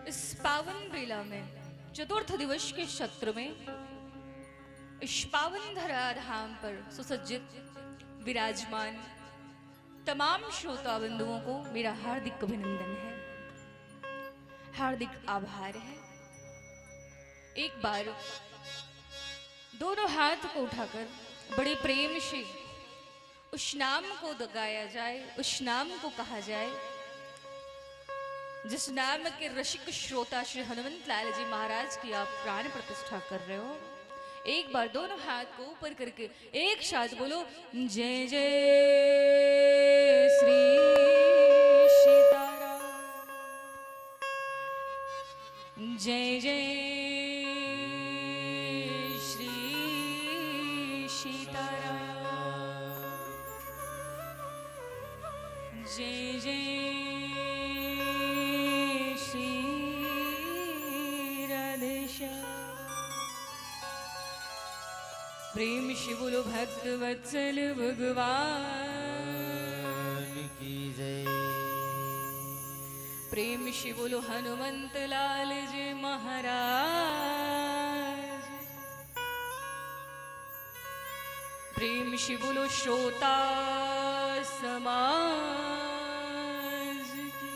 इस पावन बेला में चतुर्थ दिवस के सत्र में इस पावन धराधाम पर सुसज्जित विराजमान तमाम श्रोता बंधुओं को मेरा हार्दिक अभिनंदन है, हार्दिक आभार है। एक बार दोनों हाथ को उठाकर बड़े प्रेम से उस नाम को गाया जाए, उस नाम को कहा जाए जिस नाम के रसिक श्रोता श्री हनुमंत लाल जी महाराज की आप प्राण प्रतिष्ठा कर रहे हो। एक बार दोनों हाथ को ऊपर करके एक साथ बोलो, जय जय श्री सीताराम, जय जय श्री सीताराम, जय जय प्रेम से बोलो भक्त वत्सल भगवान की जय। प्रेम से बोलो हनुमंत लाल जी महाराज। प्रेम से बोलो श्रोता समाज की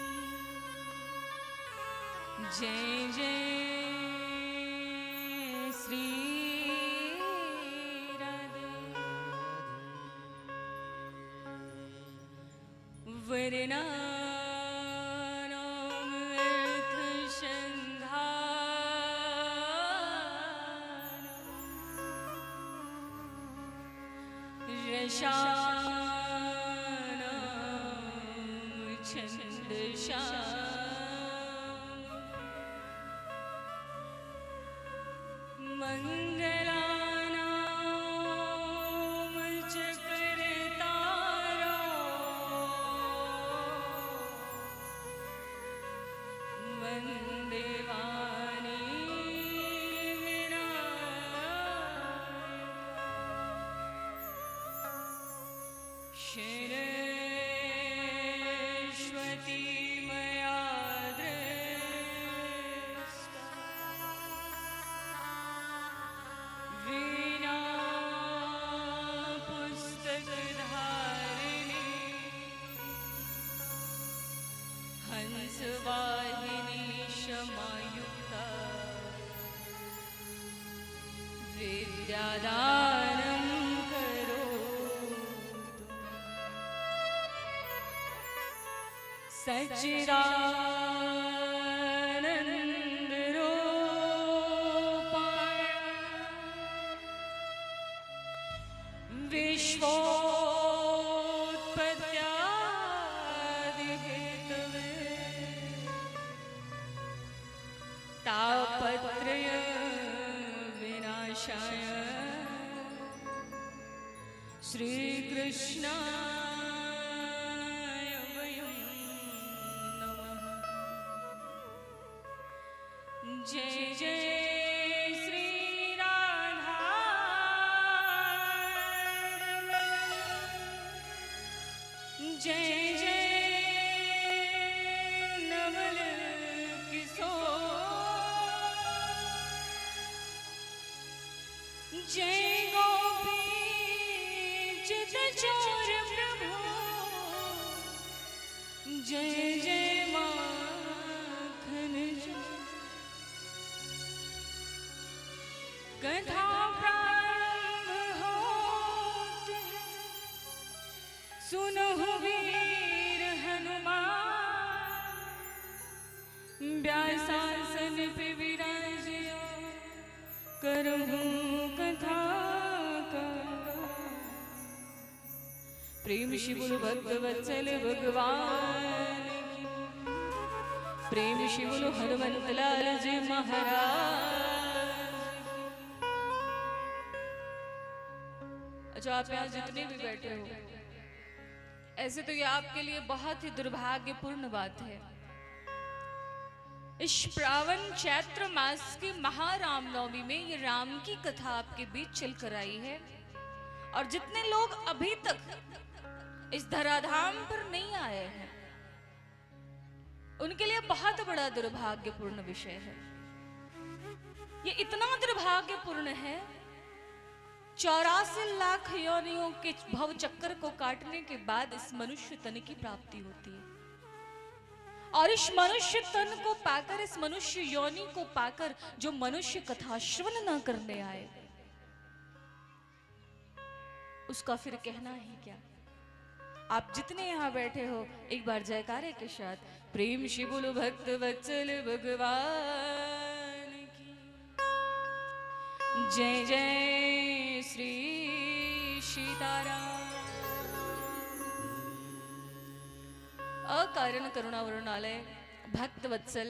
जय जय श्री वरना विद्यादानं करोतु सच्चिदानंद रूपाय विश्वोत्पत्त्यादि हेतवे तापत्रय विनाशाय श्री कृष्णाय वयं नमः। जय जय श्री राधा जय जय नवल किशोर, जय गोपी चित चोर प्रभु, जय जय माखन चोर। कथा प्रारंभ होते सुनो वीर हनुमान, व्यासासन पे विराजियो करहूं कथा का। प्रेम से बोलो भक्त वत्सल भगवान की, प्रेम से बोलो हनुमंत लाल जी महाराज। अच्छा, आप यहाँ जितने भी बैठे हो, ऐसे तो ये आपके लिए बहुत ही दुर्भाग्यपूर्ण बात है। इस श्रावण चैत्र मास की महारामनवमी में ये राम की कथा आपके बीच चल कर आई है, और जितने लोग अभी तक इस धराधाम पर नहीं आए हैं उनके लिए बहुत बड़ा दुर्भाग्यपूर्ण विषय है। ये इतना दुर्भाग्यपूर्ण है, 84 लाख योनियों के भव चक्कर को काटने के बाद इस मनुष्य तन की प्राप्ति होती है। और इस मनुष्य तन को पाकर, इस मनुष्य योनि को पाकर जो मनुष्य कथा श्रवण न करने आए, उसका फिर कहना ही क्या। आप जितने यहां बैठे हो, एक बार जयकारे के साथ प्रेम से बोलो भक्त वत्सल भगवान की जय। जय श्री सीताराम। अकारण करुणा वरुणालय भक्त वत्सल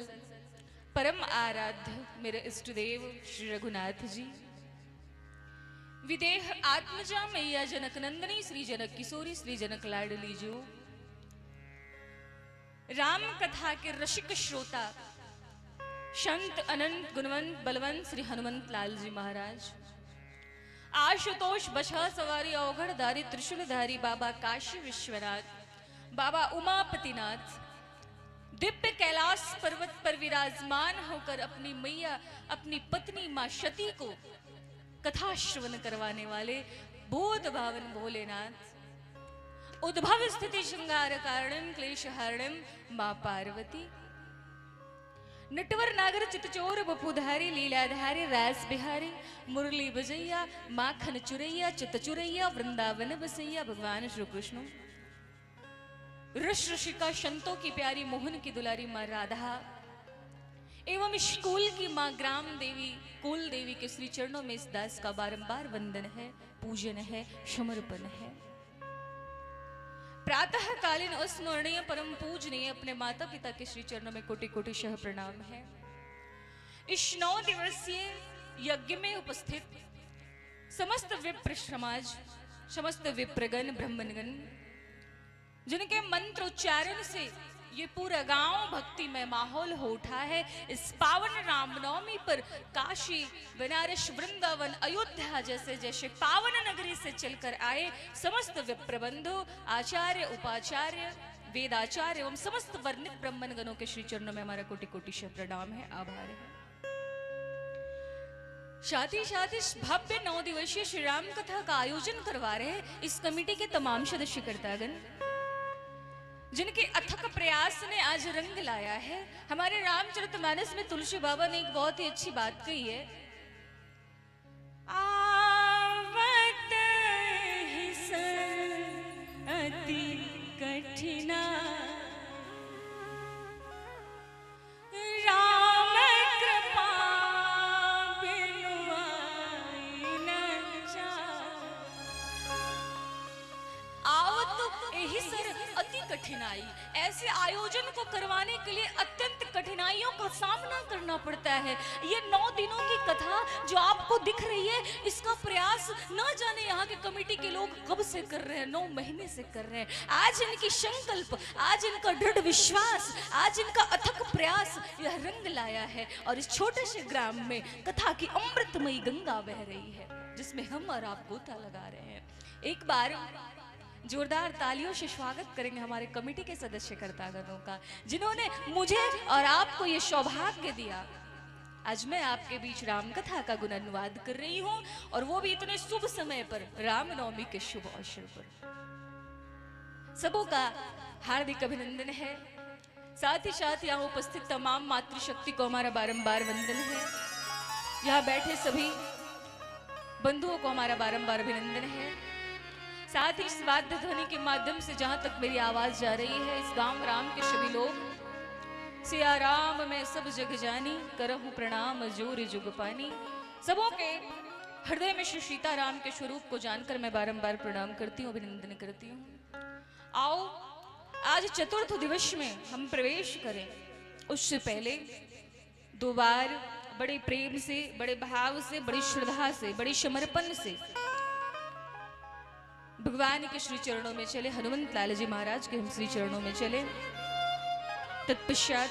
परम आराध्य मेरे इष्ट देव श्री रघुनाथ जी, विदेह आत्मजा मैया जनक नंदनी श्री जनक किशोरी श्री जनक लाडली जो, राम कथा के रसिक श्रोता संत अनंत गुणवंत बलवंत श्री हनुमंत लाल जी महाराज, आशुतोष बछा सवारी अवघड़ धारी त्रिशूलधारी बाबा काशी विश्वनाथ, बाबा उमापतिनाथ, दिव्य कैलाश पर्वत पर विराजमान होकर अपनी मैया अपनी पत्नी मां सती को कथा श्रवण करवाने वाले बोध भावन भोलेनाथ, उद्भव स्थिति श्रृंगार कारणम क्लेश हरणम मां पार्वती, नटवर नागर चितचोर बपुधारी लीलाधारी रास बिहारी, मुरली बजैया माखन चुरैया चित चुरैया वृंदावन बसैया भगवान श्री कृष्ण, ऋष ऋषिका संतों की प्यारी मोहन की दुलारी मां राधा, एवं इस कुल की मां ग्राम देवी कुल देवी के श्री चरणों में इस दास का बारंबार वंदन है, पूजन है, समर्पण है। प्रातः कालीन अस्मरणीय परम पूजनीय अपने माता पिता के श्री चरणों में कोटि कोटि शह प्रणाम है। इस 9 दिवसीय यज्ञ में उपस्थित समस्त विप्र समाज, समस्त विप्रगण ब्राह्मणगण, जिनके मंत्र उच्चारण से ये पूरा गांव भक्तिमय माहौल हो उठा है, इस पावन रामनवमी पर काशी बनारस वृंदावन अयोध्या जैसे जैसे पावन नगरी से चलकर आए समस्त विप्रबंधु आचार्य उपाचार्य वेदाचार्य एवं समस्त वर्णित ब्राह्मण गणों के श्री चरणों में हमारा कोटि कोटि शह प्रणाम है, आभार है। साथ ही साथ इस भव्य 9 दिवसीय श्री राम कथा का आयोजन करवा रहे इस कमेटी के तमाम सदस्य कर्तागण, जिनके अथक प्रयास ने आज रंग लाया है। हमारे रामचरितमानस में तुलसी बाबा ने एक बहुत ही अच्छी बात कही है, आवत ही सन अति कठिना राम कृपा बिनु आई न जाए। आवत यही सर अति कठिनाई, ऐसे आयोजन को करवाने के लिए अत्यंत कठिनाइयों का सामना करना पड़ता है। ये 9 दिनों की कथा जो आपको दिख रही है, इसका प्रयास न जाने यहाँ के कमेटी के लोग कब से कर रहे हैं, 9 महीने से कर रहे हैं। आज इनकी संकल्प, आज इनका दृढ़ विश्वास, आज इनका अथक प्रयास यह रंग लाया है और इस छोटे से ग्राम में कथा की अमृतमयी गंगा बह रही है, जिसमें हम और आप गोता लगा रहे हैं। एक बार जोरदार तालियों से स्वागत करेंगे हमारे कमेटी के सदस्य कर्तागणों का, जिन्होंने मुझे और आपको ये सौभाग्य दिया। आज मैं आपके बीच राम कथा का गुण अनुवाद कर रही हूं, और वो भी इतने शुभ समय पर, रामनवमी के शुभ अवसर पर। सबों का हार्दिक अभिनंदन है। साथ ही साथ यहाँ उपस्थित तमाम मातृशक्ति को हमारा बारंबार वंदन है। यहाँ बैठे सभी बंधुओं को हमारा बारंबार अभिनंदन है। साथ ही इस वाद्य ध्वनि के माध्यम से जहां तक मेरी आवाज जा रही है, इस गांव ग्राम के सभी लोग सिया राम मैं सब जग जानी, करहूं प्रणाम जोर जुग पानी। सबों के हृदय में श्री सीताराम के स्वरूप को जानकर मैं बारंबार प्रणाम करती हूँ, अभिनंदन करती हूँ। आओ आज चतुर्थ दिवस में हम प्रवेश करें, उससे पहले 2 बार बड़े प्रेम से, बड़े भाव से, बड़ी श्रद्धा से, बड़ी समर्पण से भगवान के श्री चरणों में चले, हनुमंत लाल जी महाराज के हम श्री चरणों में चले। तत्पश्चात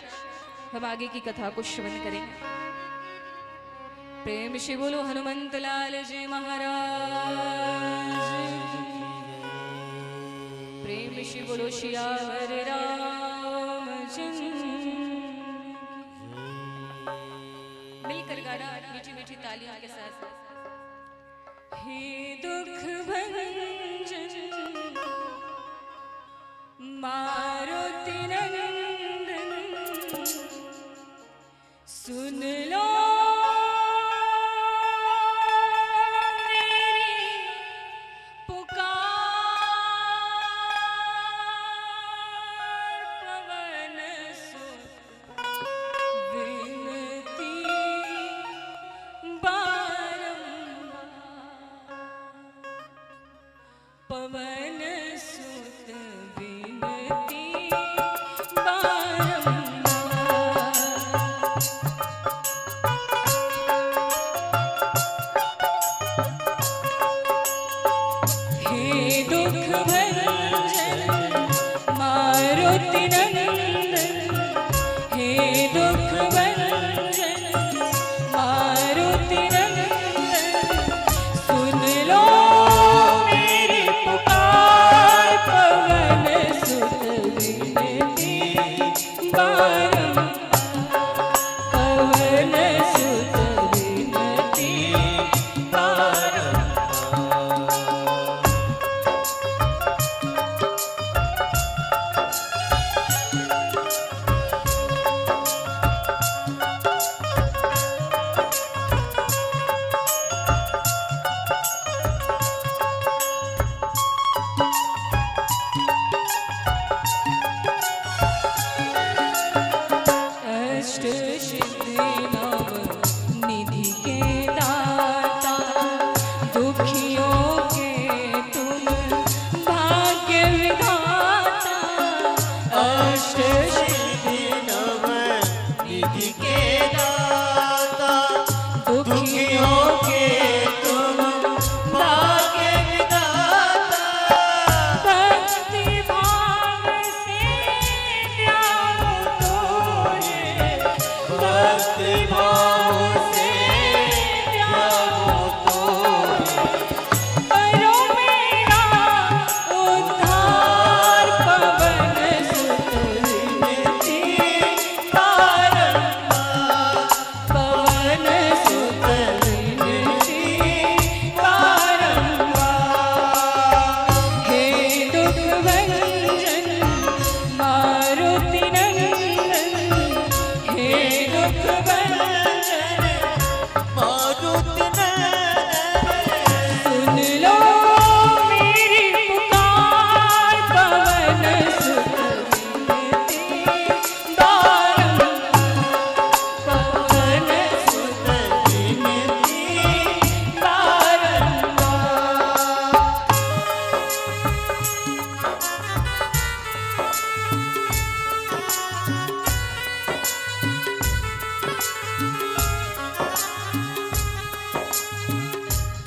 हम आगे की कथा को श्रवण करेंगे। प्रेम से बोलो हनुमंत लाल जी महाराज, प्रेम से बोलो सियावर रामचंद्र मिलकर गाना मीठी मीठी तालियों के साथ। हे दुख भंजन मारुति नंदन सुन लो पवन सुत विनती बारंबार। हे दुख भंजन मारुति नंदन, हे दुख भंजन मारुति नंदन सुन लो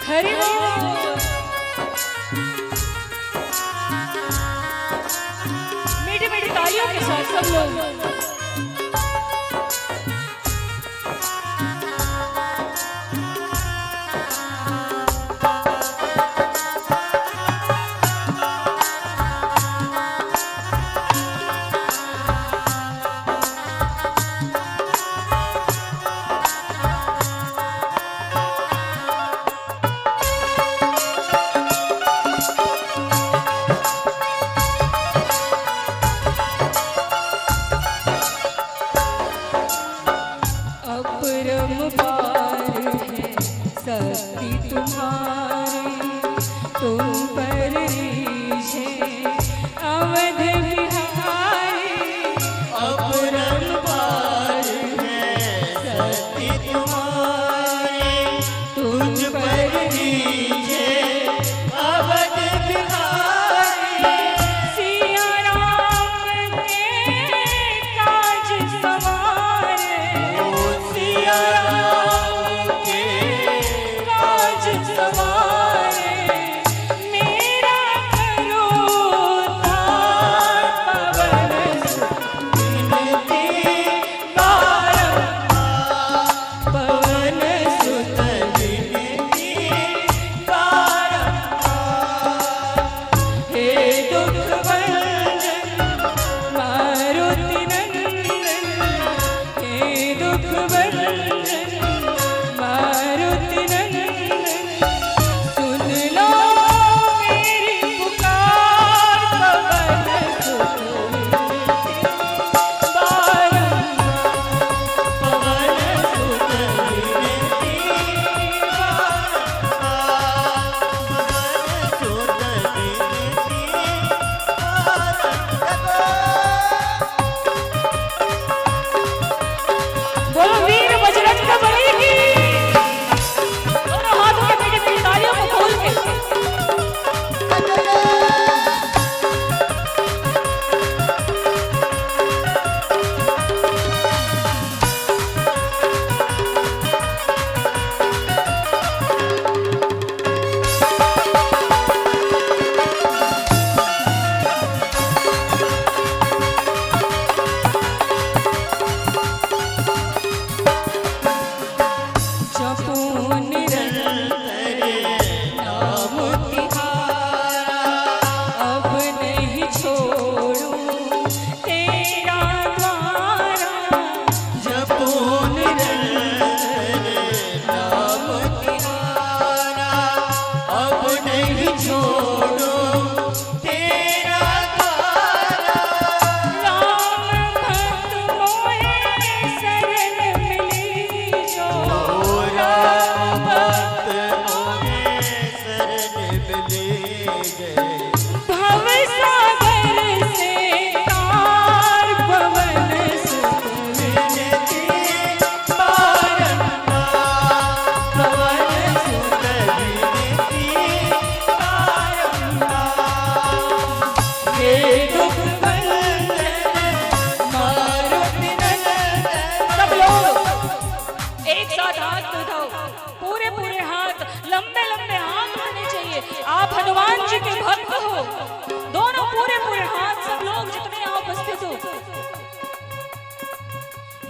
हरि मीठी मीठी तालियों के साथ सब लोग। शक्ति तुम्हारी तुम पर रीझे अवध बिहारी, अपरंपार है शक्ति तुम्हारी तुझ पर रीझे अवध बिहारी। सिया राम के काज सवारे, सिया सवारे मेरा करो उद्धार। पवन विनती बारंबार, पवन सुत विनती बारंबार। हे दुख भंजन मारुति नंदन, हे दुख भंजन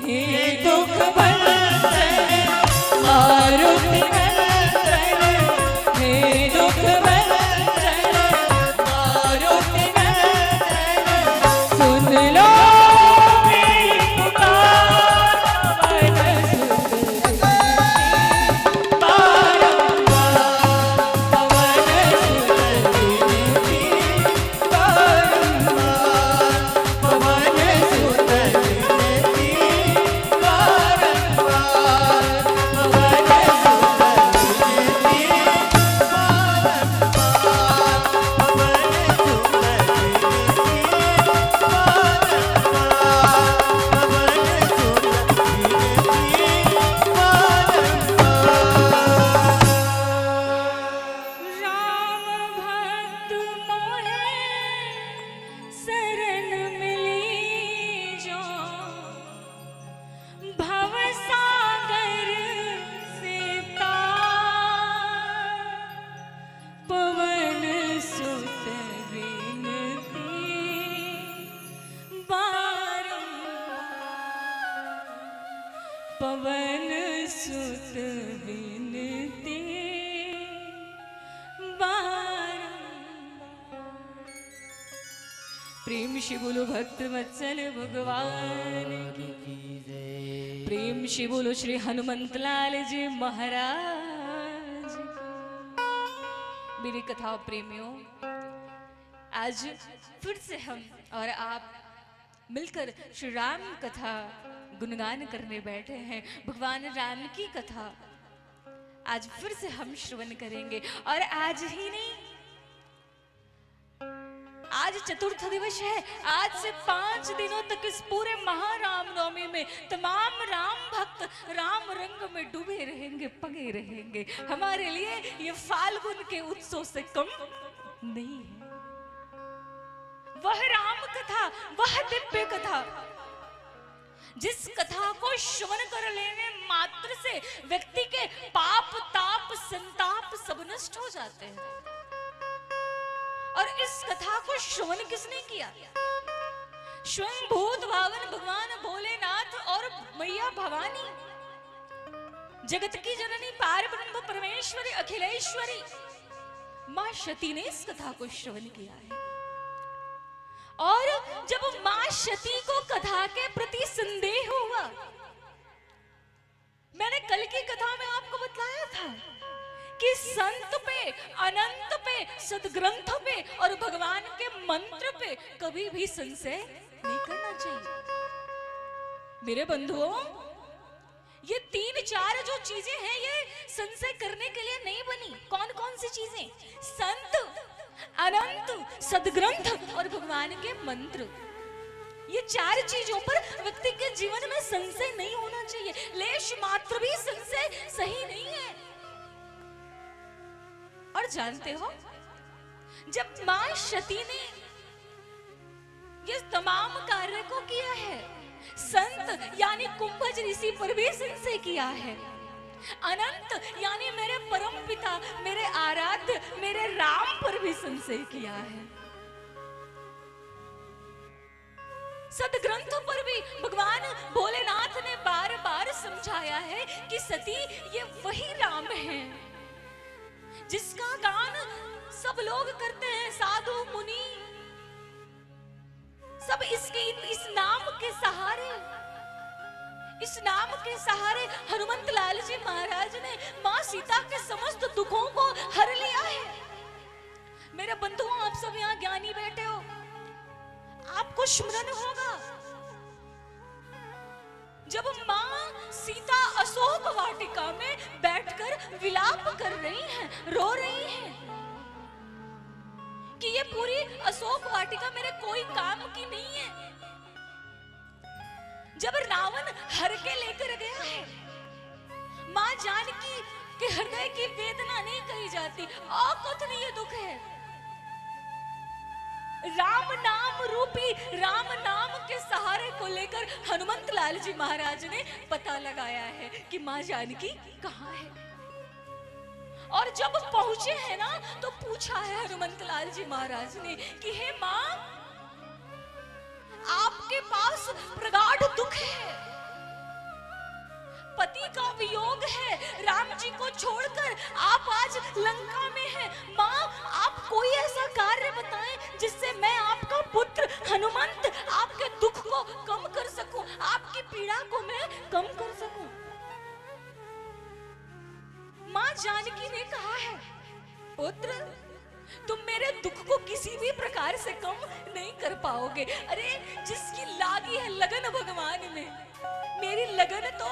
हे दुख भंजन मारुति नंदन, हे दुख भंजन मारुति नंदन, सुन लो मेरी पुकार, पवन सुत बारंबार, पवन सुत विनती बारंबार, पवन सुत विनती बारंबार, पवन सुत विनती बारंबार, पवन सुत विनती पवन सुत विनती बारंबार। प्रेम से बोलो भक्त वत्सल भगवान की, प्रेम से बोलो श्री हनुमंत लाल जी महाराज की। मेरी कथा प्रेमियों, आज फिर से हम और आप मिलकर श्री राम कथा गुणगान करने बैठे हैं। भगवान राम की कथा आज फिर से हम श्रवण करेंगे। और आज ही नहीं, आज चतुर्थ दिवस है। आज से 5 दिनों तक इस पूरे महाराम नवमी में तमाम राम भक्त राम रंग में डूबे रहेंगे, पगे रहेंगे। हमारे लिए ये फाल्गुन के उत्सव से कम नहीं है। वह राम कथा, वह दिव्य कथा, जिस कथा को श्रवण कर लेने मात्र से व्यक्ति के पाप ताप संताप सब नष्ट हो जाते हैं। और इस कथा को श्रवण किसने किया? स्वयं भूत भावन भगवान भोलेनाथ और मैया भवानी, जगत की जननी पार ब्रह्म परमेश्वरी अखिलेश्वरी मां सती ने इस कथा को श्रवण किया है। और जब मां सती को कथा के प्रति संदेह हुआ, मैंने कल की कथा में आपको बताया था कि संत पे, अनंत पे, सदग्रंथ पे और भगवान के मंत्र पे कभी भी संशय नहीं करना चाहिए। मेरे बंधुओं, ये 3-4 जो चीजें हैं ये संशय करने के लिए नहीं बनी। कौन कौन सी चीजें? संत, अनंत, सदग्रंथ और भगवान के मंत्र। ये 4 चीजों पर व्यक्ति के जीवन में संशय नहीं होना चाहिए। लेश मात्र भी संशय सही नहीं है। और जानते हो, जब मां सती ने ये तमाम कार्य को किया है, संत यानी कुंभज ऋषि पर भी संशय किया है, अनंत यानी मेरे परम पिता, मेरे आराध्य, मेरे राम पर भी संशय किया है, सदग्रंथों पर भी भगवान भोलेनाथ ने बार बार समझाया है कि सती ये वही राम है जिसका गान सब लोग करते हैं, साधु मुनि सब इस नाम के सहारे, इस नाम के सहारे हनुमंत लाल जी महाराज ने मां सीता के समस्त दुखों को हर लिया है। मेरे बंधुओं, आप सब यहाँ ज्ञानी बैठे हो, आपको स्मरण होगा जब मां सीता अशोक वाटिका में बैठकर विलाप कर रही हैं, रो रही हैं कि ये पूरी अशोक वाटिका मेरे कोई काम की नहीं है। जब रावण हर के लेकर गया है, मां जानकी के हृदय की वेदना नहीं कही जाती, अकथनीय दुख है। राम नाम रूपी राम नाम के सहारे को लेकर हनुमंत लाल जी महाराज ने पता लगाया है कि मां जानकी कहाँ है। और जब पहुंचे हैं ना, तो पूछा है हनुमंत लाल जी महाराज ने कि हे मां, आपके पास प्रगाढ़ दुख है, वियोग है। राम जी को छोड़कर आप आज लंका में हैं। माँ, आप कोई ऐसा कार्य बताएं जिससे मैं आपका पुत्र हनुमंत आपके दुख को कम कर सकूं, आपकी पीड़ा को मैं कम कर सकूं। माँ जानकी ने कहा है, पुत्र तुम मेरे दुख को किसी भी प्रकार से कम नहीं कर पाओगे। अरे जिसकी लागी है लगन भगवान में, मेरी लगन तो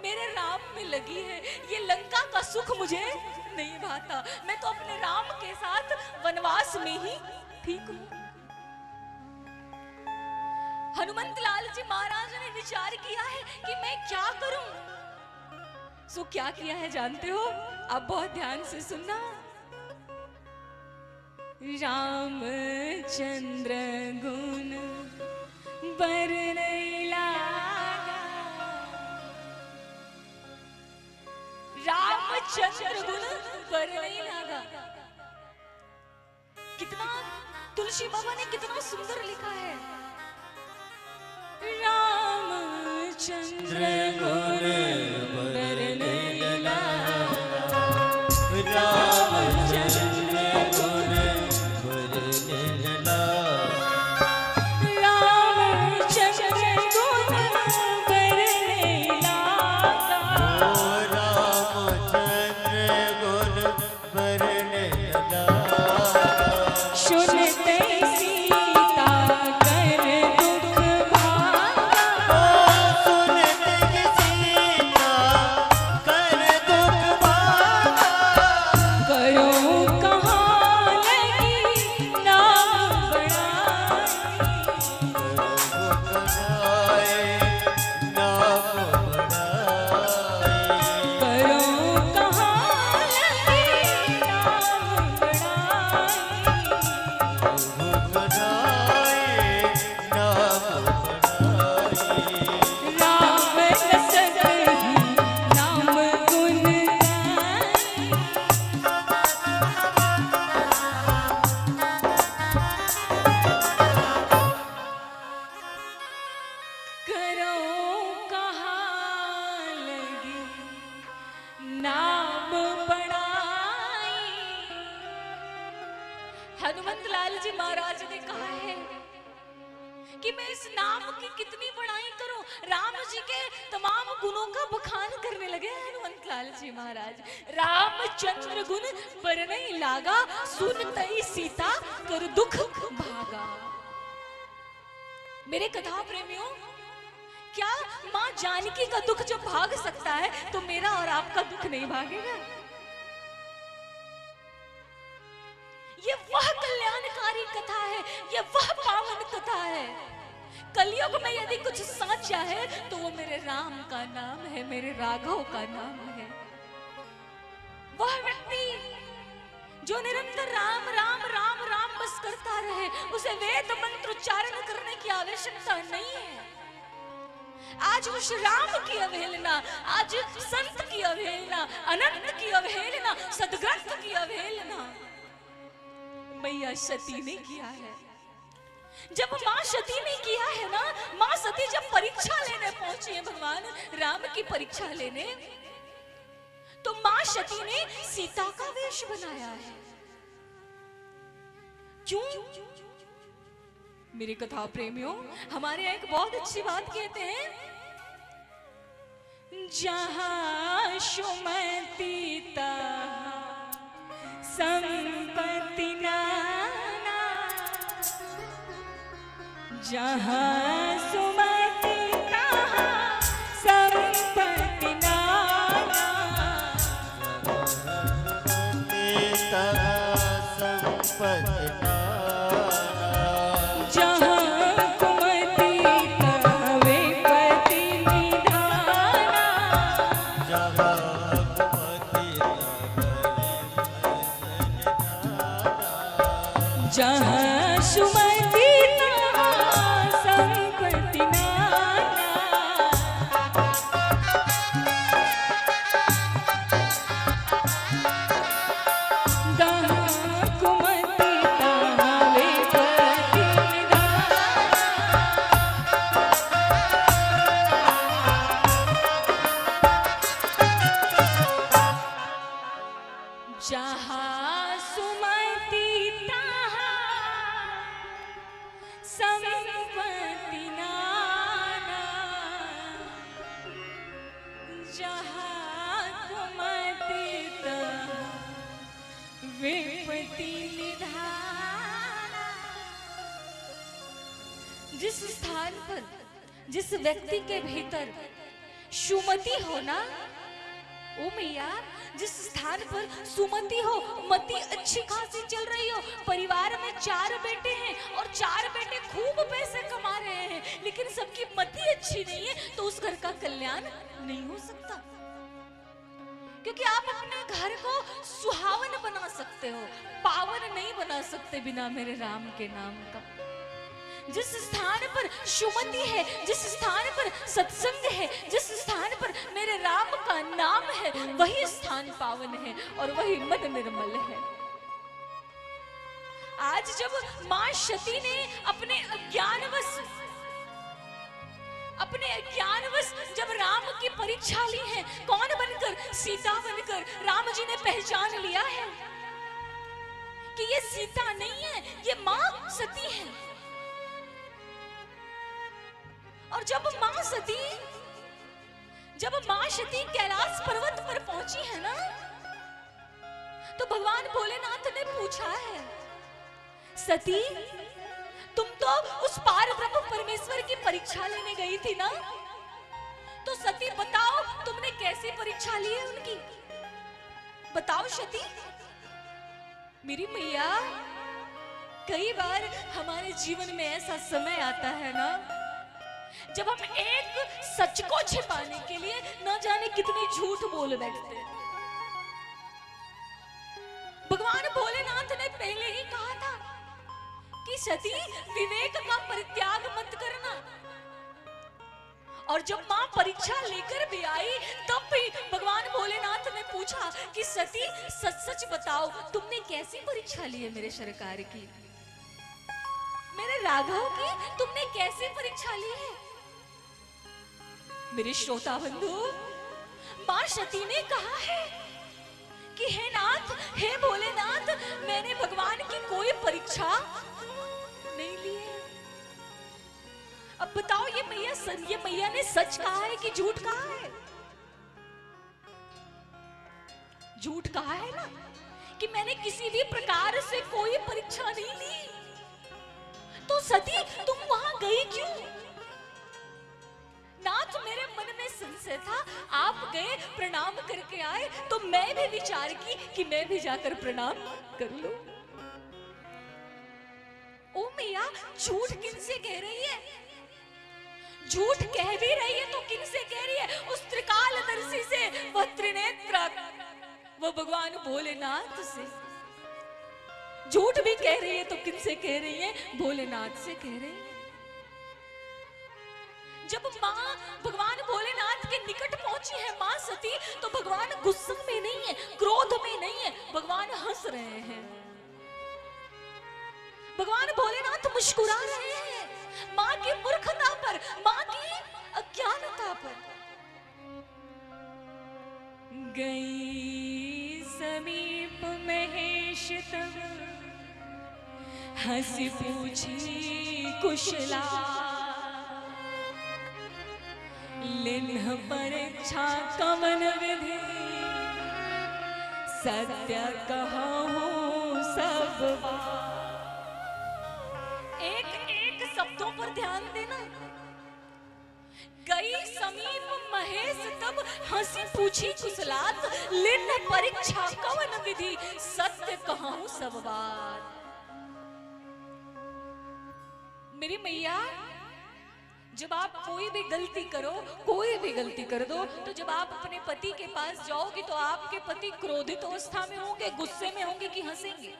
मेरे राम में लगी है। ये लंका का सुख मुझे नहीं भाता, मैं तो अपने राम के साथ वनवास में ही ठीक हूं। हनुमंत लाल जी महाराज ने विचार किया है कि मैं क्या करूं। सो क्या किया है जानते हो? आप बहुत ध्यान से सुनना। रामचंद्र गुण बरनई लागा, रामचंद्र गुण बरनई लागा। कितना तुलसी बाबा ने कितना सुंदर लिखा है। रामचंद्र गुण बरनई लागा, रामचंद्र गुण बरनई लागा, रामचंद्र गुण बरनई लागा। रामचंद्र गुण बरनई लागा, सुनते सीता कर दुख भागा, सुनते सीता कर दुख भागा, करो कहाँ लगी नाम बड़ाई, नाम बढ़ाए, करो कहाँ लगी नाम बड़ाई। नाम बढ़ाए। राम रसद ही नाम गुण गाई, करो कहाँ लगी नाम बड़ाई। हनुमंत लाल जी महाराज ने कहा है कि मैं इस नाम की कितनी बड़ाई करूं। राम जी के तमाम गुणों का बखान करने लगे हनुमंत लाल जी महाराज। रामचंद्र गुण बरनई लागा, सुनतई सीता कर दुख भागा। मेरे कथा प्रेमियों, क्या मां जानकी का दुख जब भाग सकता है तो मेरा और आपका दुख नहीं भागेगा? ये वह कल्याणकारी कथा है, ये वह पावन कथा है। कलयुग में यदि कुछ साचा है तो वो मेरे राम का नाम है, मेरे राघव का नाम है। वह व्यक्ति जो निरंतर राम राम राम राम बस करता रहे, उसे वेद मंत्र उच्चारण करने की आवश्यकता नहीं है। आज उस राम की अवहेलना, आज संत की अवहेलना, अनंत की अवहेलना, सदग्रंथ की अवहेलना मैया सती ने किया है। जब मां सती ने किया है ना, मां सती जब परीक्षा लेने पहुंची है भगवान राम की परीक्षा लेने, तो मां सती ने सीता का वेश बनाया है। क्यों? मेरी कथा प्रेमियों, हमारे यहाँ एक बहुत अच्छी बात कहते हैं, जहां सुमति तहाँ संपत्ति नाना, जहां सुमति तहाँ संपत्ति नाना, जहां कुमति तहाँ विपत्ति निधाना, जहां सुमति तहाँ संपत्ति जिस स्थान पर, जिस व्यक्ति के भीतर सुमति हो ना, ओ मैया, जिस स्थान पर सुमति हो, मति अच्छी खासी चल रही हो, परिवार में 4 बेटे हैं और 4 बेटे खूब पैसे कमा रहे हैं, लेकिन सबकी मति अच्छी नहीं है, तो उस घर का कल्याण नहीं हो सकता। क्योंकि आप अपने घर को सुहावन बना सकते हो, पावन नहीं बना सकते बिना मेरे राम के नाम का। जिस स्थान पर सुमति है, जिस स्थान पर सत्संग है, जिस स्थान पर मेरे राम का नाम है, वही स्थान पावन है और वही मन निर्मल है। आज जब मां सती ने अपने अज्ञानवश जब राम की परीक्षा ली है, कौन बनकर? सीता बनकर। राम जी ने पहचान लिया है कि ये सीता नहीं है, ये मां सती है। और जब मां सती कैलाश पर्वत पर पहुंची है ना, तो भगवान भोलेनाथ ने पूछा है, सती तुम तो उस पार ब्रह्म परमेश्वर की परीक्षा लेने गई थी ना, तो सती बताओ तुमने कैसी परीक्षा ली है उनकी? बताओ सती। मेरी मैया, कई बार हमारे जीवन में ऐसा समय आता है ना, जब हम एक सच को छिपाने के लिए न जाने कितनी झूठ बोल बैठते हैं। भगवान भोलेनाथ ने पहले ही कहा था कि सती विवेक का परित्याग मत करना। और जब मां परीक्षा लेकर भी आई, तब भी भगवान भोलेनाथ ने पूछा कि सती सच सच बताओ तुमने कैसी परीक्षा ली है मेरे सरकार की, मेरे राघव की तुमने कैसी परीक्षा ली है? मेरे श्रोता बंधु, मां सती ने कहा है कि हे नाथ, हे भोलेनाथ, मैंने भगवान की कोई परीक्षा नहीं ली है। अब बताओ ये मैया ने सच कहा है कि झूठ कहा है? झूठ कहा है ना कि मैंने किसी भी प्रकार से कोई परीक्षा नहीं ली। तो सती तुम वहां गई क्यों? नाथ, मेरे मन में संशय था, आप गए प्रणाम करके आए, तो मैं भी विचार की कि मैं भी जाकर प्रणाम कर लूं। ओ मैया, झूठ किनसे कह रही है? झूठ कह भी रही है तो किनसे कह रही है? उस त्रिकालदर्शी से, वह त्रिनेत्र, वो भगवान भोलेनाथ से। झूठ भी कह रही है तो किनसे कह रही है? भोलेनाथ से कह रही है। जब मां भगवान भोलेनाथ के निकट पहुंची है मां सती, तो भगवान गुस्से में नहीं है, क्रोध में नहीं है, भगवान हंस रहे हैं। भगवान भोलेनाथ मुस्कुरा रहे हैं मां की मूर्खता पर, मां की अज्ञानता पर। गई समीप महेश तब, हंसी पूछी कुशला, लिन्ह परीक्षा कमन विधि, सत्य कहूं सब बात। एक शब्दों पर ध्यान देना। गई समीप महेश तब, हंसी पूछी कुशलात, लिन्ह परीक्षा कवन विधि, सत्य कहूं सब बात। मेरी मैया, जब आप कोई भी गलती कर दो, तो जब आप अपने पति के पास जाओगे तो आपके पति क्रोधित अवस्था में होंगे, गुस्से में होंगे कि हंसेंगे?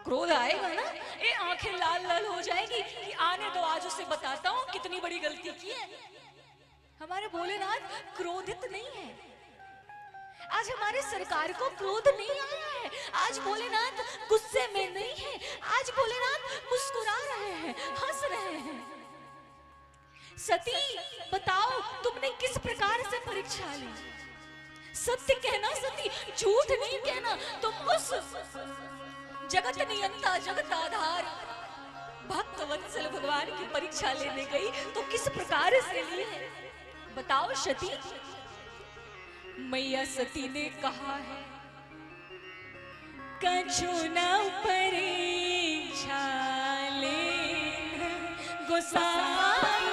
क्रोध आएगा ना, ये आंखें लाल लाल हो जाएगी कि आने दो, आज उसे बताता हूं कितनी बड़ी गलती की है। हमारे भोलेनाथ क्रोधित नहीं है। आज हमारे सरकार को क्रोध नहीं आया है। आज भोलेनाथ गुस्से में नहीं है। आज भोलेनाथ मुस्कुरा रहे हैं, हंस रहे हैं। सती, बताओ तुमने किस प्रकार से परीक्षा ली? सत्य कहना सती, झूठ नहीं कहना। तुम उस जगत नियंता, जगत आधार, भक्त वत्सल भगवान की परीक्षा लेने गई तो किस प्रकार से ली है? बताओ सती। मैया सती ने कहा है, कछु न परीक्षा ले गोसाई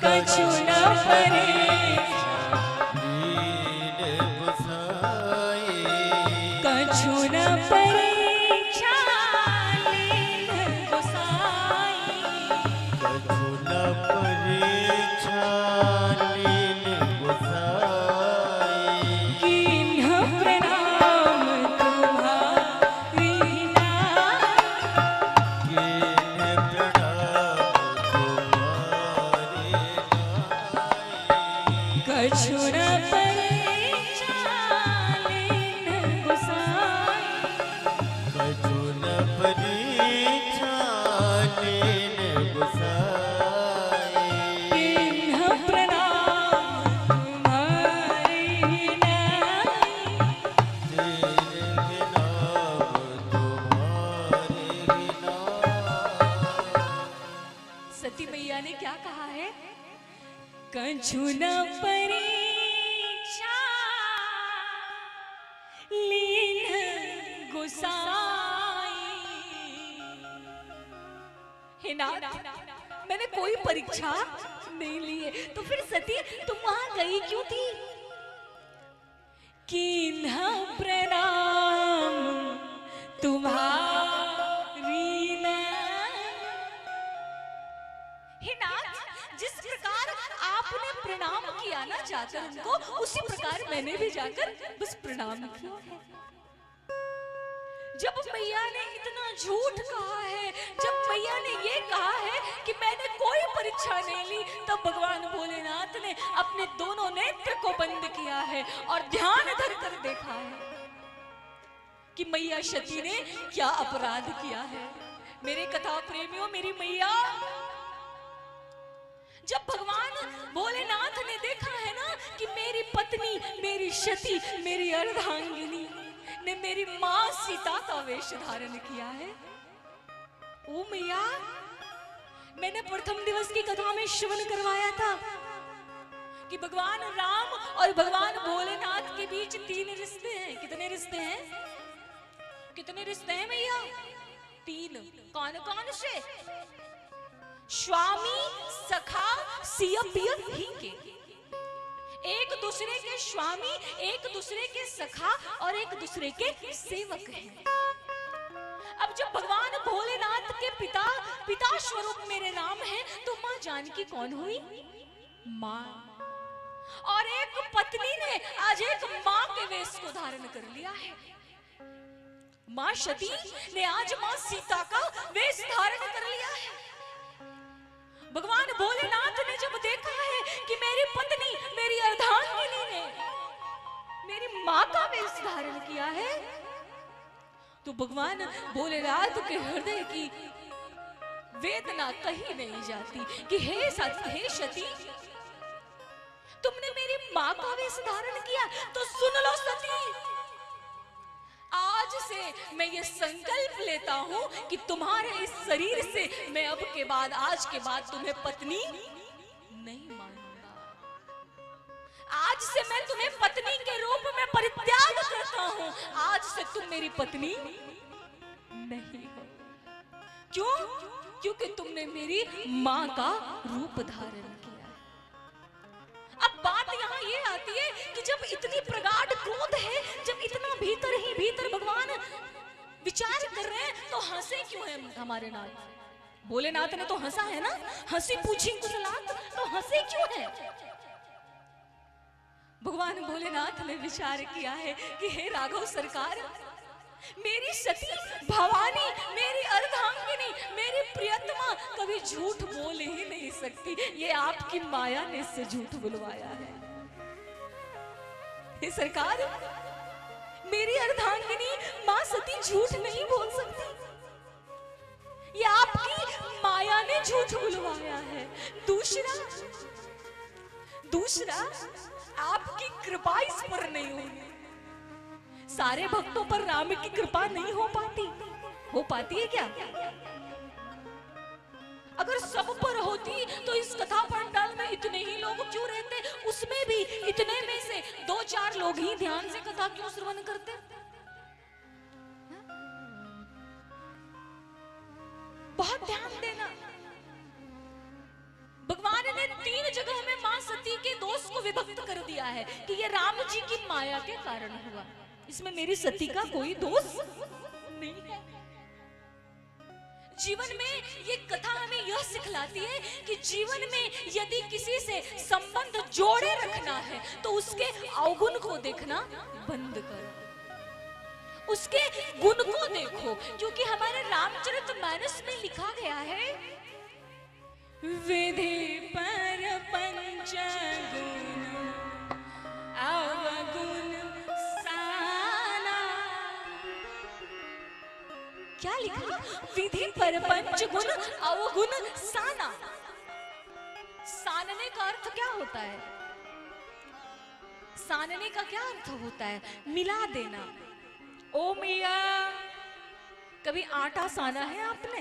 कछु न परे लीन गोसाई कछु न परीक्षा लीन गोसाई कछु न परीक्षा लीन गोसाई किन्ह प्रणाम तुम्हारी नाई कीन प्रणाम तुम्हारे नाई कछु न परीक्षा लीन गोसाई कछु न परीक्षा लीन गोसाई किन्ह प्रणाम तुम्हारी नाई तेरे नाम तुम्हारे नाम सती मैया ने क्या कहा है? कछु न परीक्षा लीन गोसाई। हे नाथ, मैंने कोई परीक्षा नहीं ली है, तो फिर सती तुम वहां गई क्यों थी? किन्ह प्रणाम तुम्हारी नाई। हे नाथ, जिस प्रकार आपने प्रणाम किया ना जाकर उनको, उसी प्रकार मैंने भी जाकर बस प्रणाम किया है। जब मैया ने इतना झूठ कहा है, जब मैया ने ये कहा है कि मैंने कोई परीक्षा नहीं ली, तब भगवान भोलेनाथ ने अपने दोनों नेत्र को बंद किया है और ध्यान धर कर देखा है कि मैया सती ने क्या अपराध किया है। मेरे कथा प्रेमियों, मेरी मैया, जब भगवान भोलेनाथ ने देखा है ना कि मेरी पत्नी, मेरी सती, मेरी अर्धांगिनी ने मेरी मां सीता का वेश धारण किया है, ओ मैया, मैंने प्रथम दिवस की कथा में श्रवण करवाया था कि भगवान राम और भगवान भोलेनाथ के बीच 3 रिश्ते हैं। कितने रिश्ते हैं? कितने रिश्ते हैं मैया? 3। कौन कौन से? स्वामी, सखा, सिया पिया ही के। एक दूसरे के स्वामी, एक दूसरे के सखा और एक दूसरे के सेवक हैं। अब जब भगवान भोलेनाथ के पिता स्वरूप मेरे राम है, तो मां जानकी कौन हुई? मां। और एक पत्नी ने आज एक मां के वेश को धारण कर लिया है। मां सती ने आज मां सीता का वेश धारण कर लिया है। भगवान भोलेनाथ ने जब देखा है कि मेरी पत्नी, मेरी अर्धांगिनी ने मेरी मां का वेश धारण किया है, तो भगवान भोलेनाथ के हृदय की वेदना कहीं नहीं जाती कि हे सती, तुमने मेरी मां का वेश धारण किया, तो सुन लो सती, आज से मैं ये संकल्प लेता हूं कि तुम्हारे इस शरीर से मैं अब के बाद, आज के बाद तुम्हें पत्नी नहीं मानूंगा। आज से मैं तुम्हें पत्नी के रूप में परित्याग करता हूं। आज से तुम मेरी पत्नी नहीं हो। क्यों? क्योंकि तुमने मेरी मां का रूप धारण किया। अब बात यहाँ ये आती है कि जब इतनी प्रगाढ़ क्रोध है, जब इतना भीतर ही भीतर भगवान विचार कर रहे हैं, तो हंसे क्यों है हमारे नाथ? भोलेनाथ ने तो हंसा है ना, हंसी पूछी कुशलात, तो हंसे क्यों है? भगवान भोलेनाथ ने विचार किया है कि हे राघव सरकार, मेरी सती भवानी, मेरी अर्धांगिनी, मेरी प्रियतमा कभी झूठ बोल ही नहीं सकती। ये आपकी माया ने इससे झूठ बुलवाया है। हे सरकार, मेरी अर्धांगिनी मां सती झूठ नहीं बोल सकती। ये आपकी माया ने झूठ बुलवाया है। दूसरा आपकी कृपा इस पर नहीं हुई। सारे भक्तों पर राम की कृपा नहीं हो पाती है क्या? अगर सब पर होती तो इस कथा पंडाल में इतने ही लोग क्यों रहते? उसमें भी इतने में से 2-4 लोग ही ध्यान से कथा क्यों श्रवण करते? बहुत ध्यान देना। उसको विभक्त कर दिया है कि ये राम जी की माया के कारण हुआ, इसमें मेरी सती का कोई दोष नहीं है। जीवन में ये कथा हमें यह सिखलाती है कि जीवन में यदि किसी से संबंध जोड़े रखना है तो उसके अवगुण को देखना बंद करो, उसके गुण को देखो, क्योंकि हमारे रामचरितमानस में लिखा गया है विधि पर पंच गुण अवगुण साना। क्या लिखा? विधि पर पंच गुण अवगुण साना। सानने का अर्थ क्या होता है? सानने का क्या अर्थ होता है? मिला देना। ओ मिया, कभी आटा साना है आपने?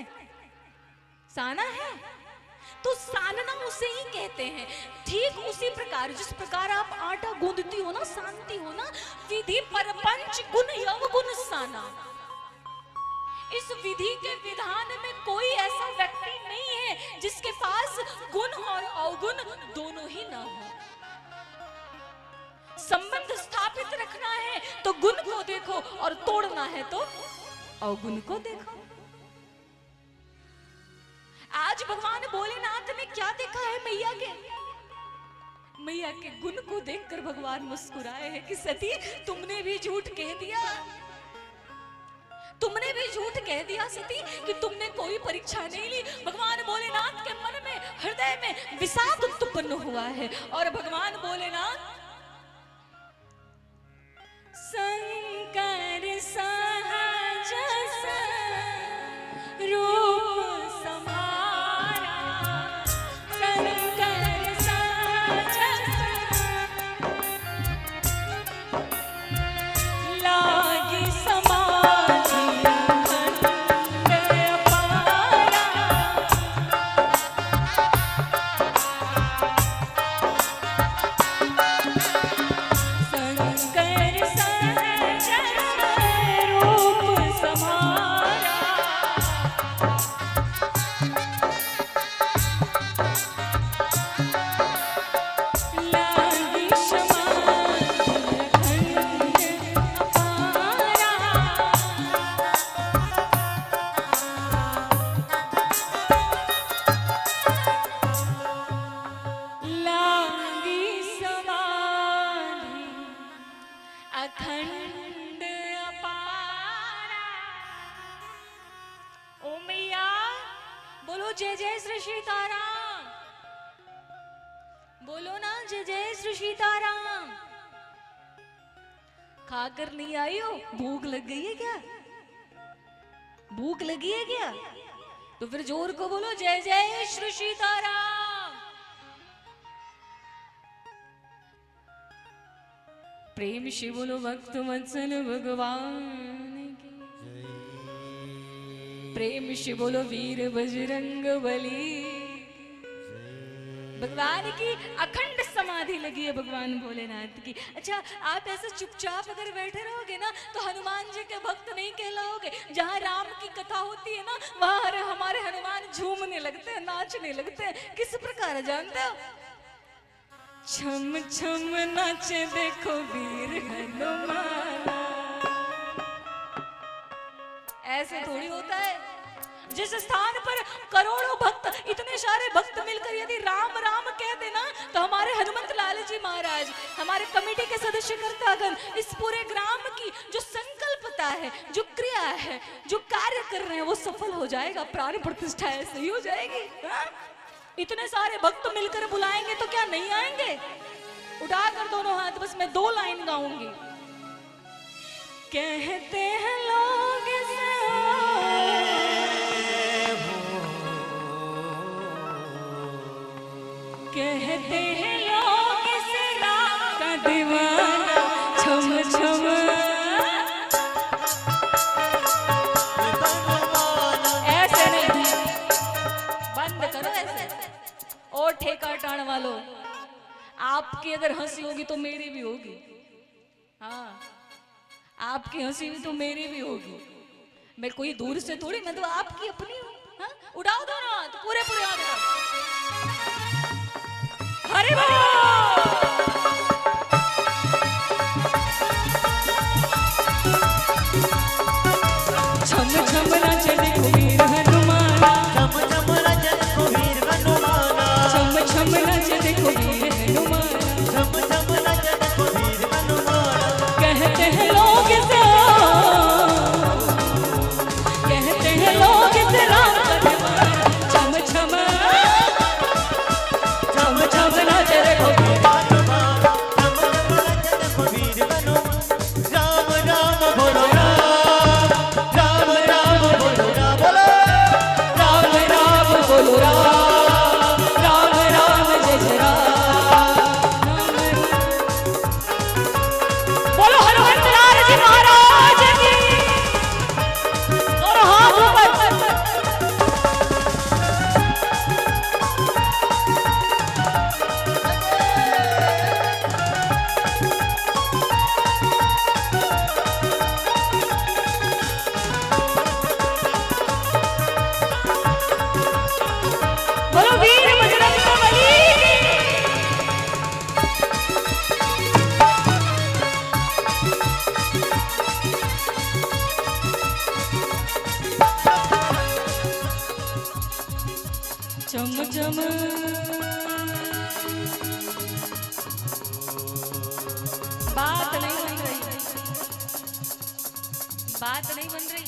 साना है तो सानना उसे ही कहते हैं। ठीक उसी प्रकार जिस प्रकार आप आटा गूंदती हो ना, सानती हो ना, विधि पर पंच गुण अवगुण साना। इस विधि के विधान में कोई ऐसा व्यक्ति नहीं है जिसके पास गुण और अवगुण दोनों ही ना हो। संबंध स्थापित रखना है तो गुण को देखो और तोड़ना है तो अवगुण को देखो। आज भगवान भोलेनाथ ने क्या देखा है मैया के? मैया के गुण को देखकर भगवान मुस्कुराए हैं कि सती तुमने भी झूठ कह दिया, तुमने भी झूठ कह दिया सती कि तुमने कोई परीक्षा नहीं ली। भगवान भोलेनाथ के मन में, हृदय में विषाद उत्पन्न हुआ है और भगवान भोलेनाथ शंकर सहज रूप समारा, शंकर सहज लागी समाधि अखंड अपारा। शंकर सहज रूप समारा, लागी समाधि अखंड अपारा। लागी समाधि अखंड अपारा। ओ मैया, बोलो जय जय श्री सीताराम, बोलो ना जय जय श्री सीताराम। खाकर नहीं आई हो? भूख लग गई है क्या? भूख लगी है क्या? तो फिर जोर को बोलो जय जय श्री सीताराम। प्रेम से बोलो भक्त वत्सल भगवान की, प्रेम से बोलो वीर बजरंग बली। भगवान की अखंड समाधि लगी है भगवान भोलेनाथ की। अच्छा, आप ऐसे चुपचाप अगर बैठे रहोगे ना तो हनुमान जी के भक्त नहीं कहलाओगे। जहाँ राम की कथा होती है ना, वहाँ हमारे हनुमान झूमने लगते हैं, नाचने लगते हैं। किस प्रकार जानते हो? छम छम नाचे देखो वीर हनुमान। ऐसे थोड़ी होता है। जिस स्थान पर करोड़ों भक्त, इतने सारे भक्त मिलकर यदि राम राम कह देना तो हमारे हनुमत लाल जी महाराज, हमारे कमेटी के सदस्य कर्तागण, इस पूरे ग्राम की जो संकल्पता है, जो क्रिया है, जो कार्य कर रहे हैं वो सफल हो जाएगा। प्राण प्रतिष्ठा ऐसे ही हो जाएगी। इतने सारे भक्त मिलकर बुलाएंगे तो क्या नहीं आएंगे? उठाकर दोनों हाथ, बस मैं 2 लाइन गाऊंगी। कहते हैं लोग से कहते हैं लोग से राम का दीवाना, छम छम ऐसे नहीं, बंद करो ऐसे। और ठेका टाण वालों, आपकी अगर हंसी होगी तो मेरी भी होगी। हाँ, आपकी हंसी भी तो मेरी भी होगी। मैं कोई दूर से थोड़ी, मैं तो आपकी अपनी हूँ। हाँ? उठाओ दोनों हाथ, पूरे पूरे हाथ उठाओ। हरि बोल। देखो वीर हनुमान। झम झम नाचे देखो वीर हनुमान। कहते हैं लोग इसे, कहते हैं लोग इसे राम का दीवाना। छम छम छम छम नाचे देखो वीर हनुमान। झम झम नाचे देखो वीर हनुमान। राम राम बोलो राम, राम राम बोलो राम, बोलो राम राम बोलो राम, राम राम जय जय राम। बोलो हनुमंत लाल जी महाराज की। और हाथ ऊपर। बोलो वीर बजरंग बली की। चम चम बात नहीं बन रही, बात नहीं बन रही।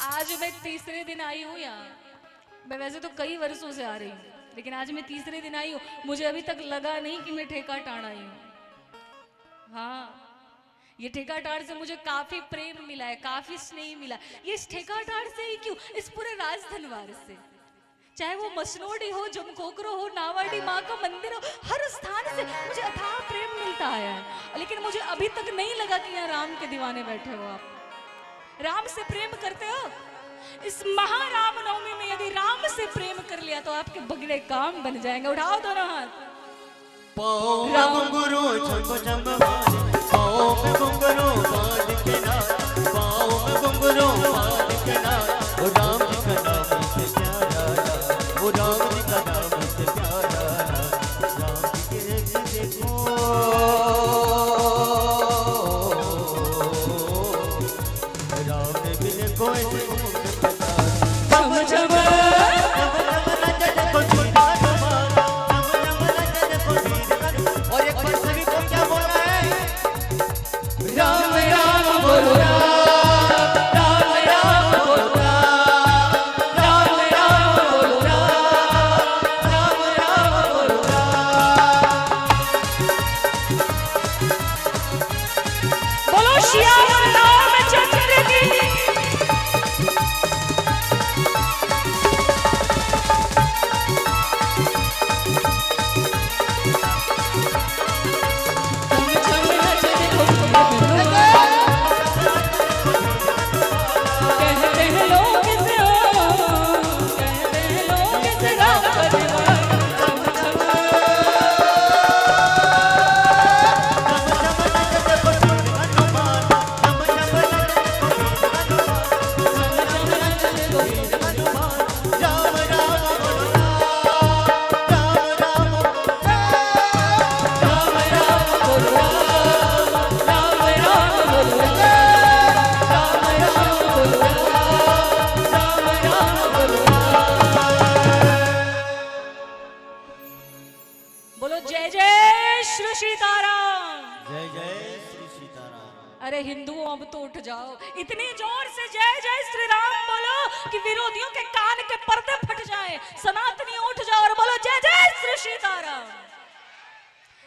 आज मैं तीसरे दिन आई हूँ यहाँ। मैं वैसे तो कई वर्षों से आ रही हूँ, लेकिन आज मैं तीसरे दिन आई हूँ। मुझे अभी तक लगा नहीं कि मैं ठेका टाण आई हूँ। हाँ, ये ठेका टाड़ से मुझे काफी प्रेम मिला है, काफी स्नेह मिला। ये इस ठेका टाड़ से ही क्यों, इस पूरे राजधनवार से, चाहे वो मसनोडी हो, जमकोकरो हो, नावाडी माँ का मंदिर हो, हर स्थान से मुझे अथाह प्रेम मिलता आया है। लेकिन मुझे अभी तक नहीं लगा कि यहाँ राम के दीवाने बैठे हो आप, राम से प्रेम करते हो। इस महाराम नवमी में यदि राम से प्रेम कर लिया तो आपके बगड़े काम बन जाएंगे। उठाओ दोनों हाथ। पाँव में घुंघरू झम झम बाज, पाँव में घुंघरू बाज के नाच, पाँव में घुंघरू बाज के नाच। वो राम जी का नाम से प्यारा नाम, वो राम जी का नाम से प्यारा नाम। राम जी के देखो, राम ने भी देखो ऐसे झम झम राम राम बोलो राम, राम राम बोलो राम, राम राम बोलो राम, राम राम बोलो राम। बोलो श्याम रामचंद्र की। अरे हिंदुओं अब तो उठ जाओ, इतनी जोर से जय जय श्री राम बोलो कि विरोधियों के कान के पर्दे फट जाएं। सनातनी उठ जाओ और बोलो जय जय श्री सीताराम,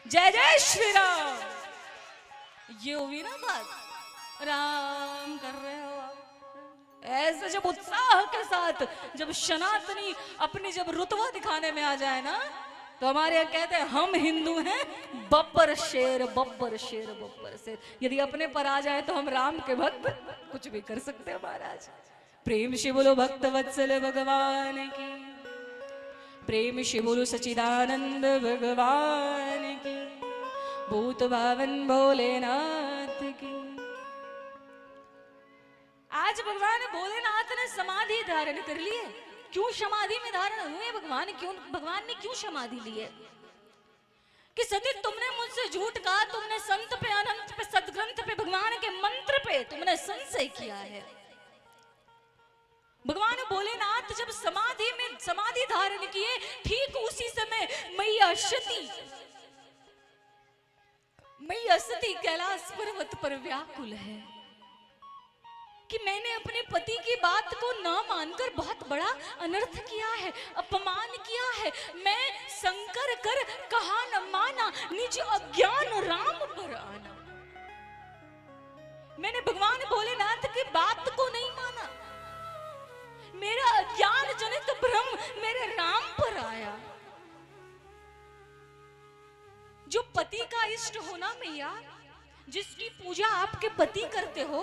जय जय श्री राम। ये हुई ना बात, राम कर रहे हो आप। ऐसे जब उत्साह के साथ जब सनातनी अपनी जब रुतबा दिखाने में आ जाए ना, तो हमारे यहाँ कहते हैं हम हिंदू हैं बब्बर शेर बब्बर शेर बब्बर शेर। यदि अपने पर आ जाए तो हम राम के भक्त कुछ भी कर सकते हैं महाराज। प्रेम से बोलो भक्त वत्सल भगवान की, प्रेम से बोलो सच्चिदानंद भगवान की, भूत भावन भोलेनाथ की। आज भगवान भोलेनाथ ने समाधि धारण कर ली है। क्यों समाधि में धारण हुए भगवान? क्यों भगवान ने क्यों समाधि ली है? कि सती तुमने मुझसे झूठ कहा, तुमने संत पे, अनंत पे, सदग्रंथ पे, भगवान के मंत्र पे तुमने संशय किया है। भगवान भोलेनाथ जब समाधि धारण किए, ठीक उसी समय मैया सती कैलाश पर्वत पर व्याकुल है कि मैंने अपने पति की बात को न मानकर बहुत बड़ा अनर्थ किया है, अपमान किया है। मैं संकर कर कहा न माना, निज अज्ञान राम पर आना। मैंने भगवान भोलेनाथ की बात को नहीं माना, मेरा अज्ञान जनित भ्रम मेरे राम पर आया। जो पति का इष्ट हो ना मैया, जिसकी पूजा आपके पति करते हो,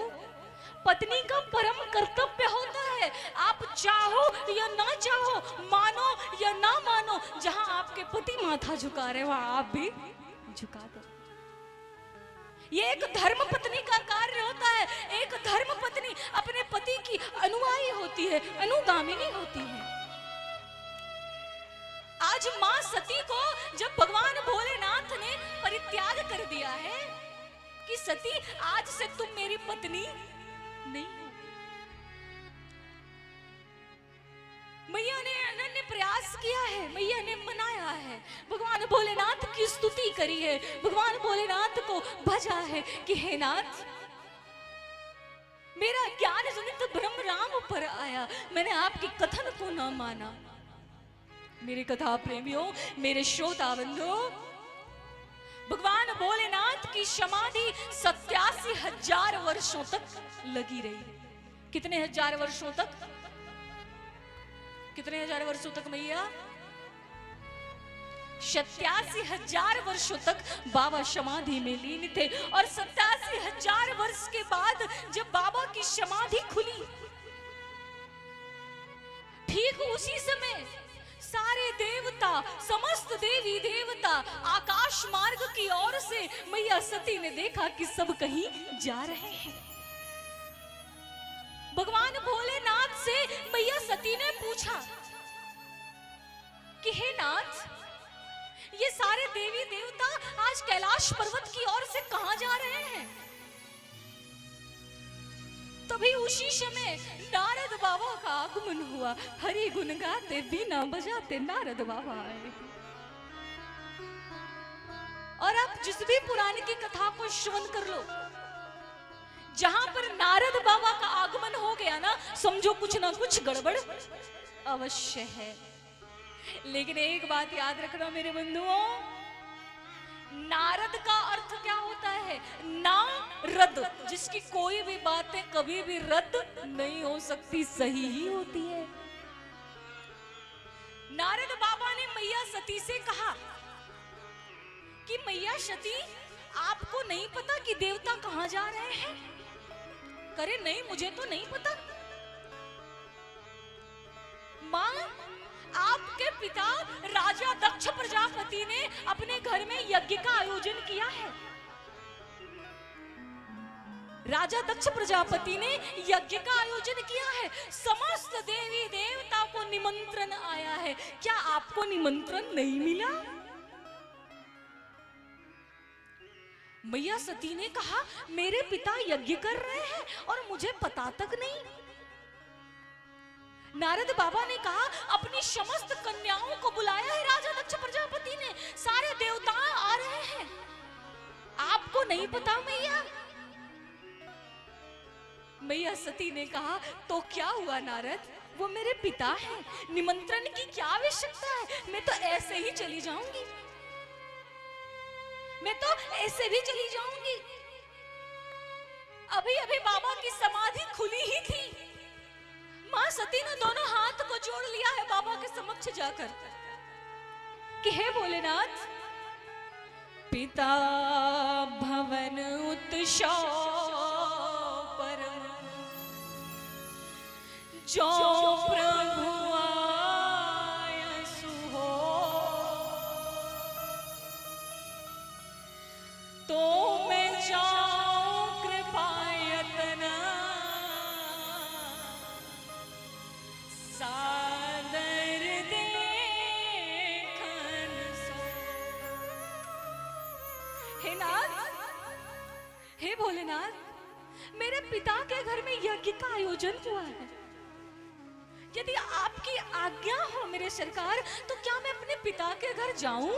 पत्नी का परम कर्तव्य होता है। आप चाहो या ना चाहो, मानो या ना मानो, जहां आपके पति माथा झुका रहे वहां आप भी झुका दो। ये एक धर्म पत्नी का कार्य होता है। एक धर्म पत्नी अपने पति की अनुयायी होती है, अनुगामिनी होती है। आज मां सती को जब भगवान भोलेनाथ ने परित्याग कर दिया है कि सती आज से तुम मेरी पत्नी नहीं हो, मैया ने अनन्य प्रयास किया है, मैया ने मनाया है, भगवान भोलेनाथ की स्तुति करी है, भगवान भोलेनाथ को भजा है कि हे नाथ, मेरा ज्ञान जनित भ्रम राम पर आया, मैंने आपकी कथन को न माना। मेरे कथा प्रेमियों, मेरे श्रोताबंधो, भगवान भोलेनाथ की समाधि 87,000 वर्षों तक लगी रही। कितने हजार वर्षों तक? कितने हजार वर्षों तक मैया? 87,000 वर्षों तक बाबा समाधि में लीन थे। और 87,000 वर्ष के बाद जब बाबा की समाधि खुली, ठीक उसी समय सारे देवता, समस्त देवी देवता आकाश मार्ग की ओर से मैया सती ने देखा कि सब कहीं जा रहे हैं। भगवान भोलेनाथ से मैया सती ने पूछा कि हे नाथ, ये सारे देवी देवता आज कैलाश पर्वत की ओर से कहां जा रहे हैं? तभी उसी समय नारद बाबा का आगमन हुआ। हरि गुण गाते बीना बजाते नारद बाबा आए। और आप जिस भी पुराण की कथा को श्रवण कर लो, जहां पर नारद बाबा का आगमन हो गया ना, समझो कुछ ना कुछ गड़बड़ अवश्य है। लेकिन एक बात याद रखना मेरे बंधुओं, नारद का अर्थ क्या होता है? नारद, जिसकी कोई भी बातें कभी भी रद्द नहीं हो सकती, सही ही होती है। नारद बाबा ने मैया सती से कहा कि मैया सती, आपको नहीं पता कि देवता कहां जा रहे हैं? करे नहीं, मुझे तो नहीं पता। मां, आपके पिता राजा दक्ष प्रजापति ने अपने घर में यज्ञ का आयोजन किया है। राजा दक्ष प्रजापति ने यज्ञ का आयोजन किया है, समस्त देवी देवता को निमंत्रण आया है। क्या आपको निमंत्रण नहीं मिला? मैया सती ने कहा, मेरे पिता यज्ञ कर रहे हैं और मुझे पता तक नहीं। नारद बाबा ने कहा, अपनी समस्त कन्याओं को बुलाया है राजा दक्ष प्रजापति ने, सारे देवता आ रहे हैं, आपको नहीं पता मैया? मैया सती ने कहा, तो क्या हुआ नारद, वो मेरे पिता हैं, निमंत्रण की क्या आवश्यकता है? मैं तो ऐसे ही चली जाऊंगी, मैं तो ऐसे भी चली जाऊंगी। अभी अभी बाबा की समाधि खुली ही थी। मां सती ने दोनों हाथ को जोड़ लिया है बाबा के समक्ष जाकर कि हे भोलेनाथ, पिता भवन उत्सव परम, जो प्रभु आयसु हो, तो मैं जाऊं कृपायतना, सादर देखन सो। हे नाथ, हे भोलेनाथ, मेरे पिता के घर में यज्ञ का आयोजन हुआ है, यदि आपकी आज्ञा हो मेरे सरकार, तो क्या मैं अपने पिता के घर जाऊं?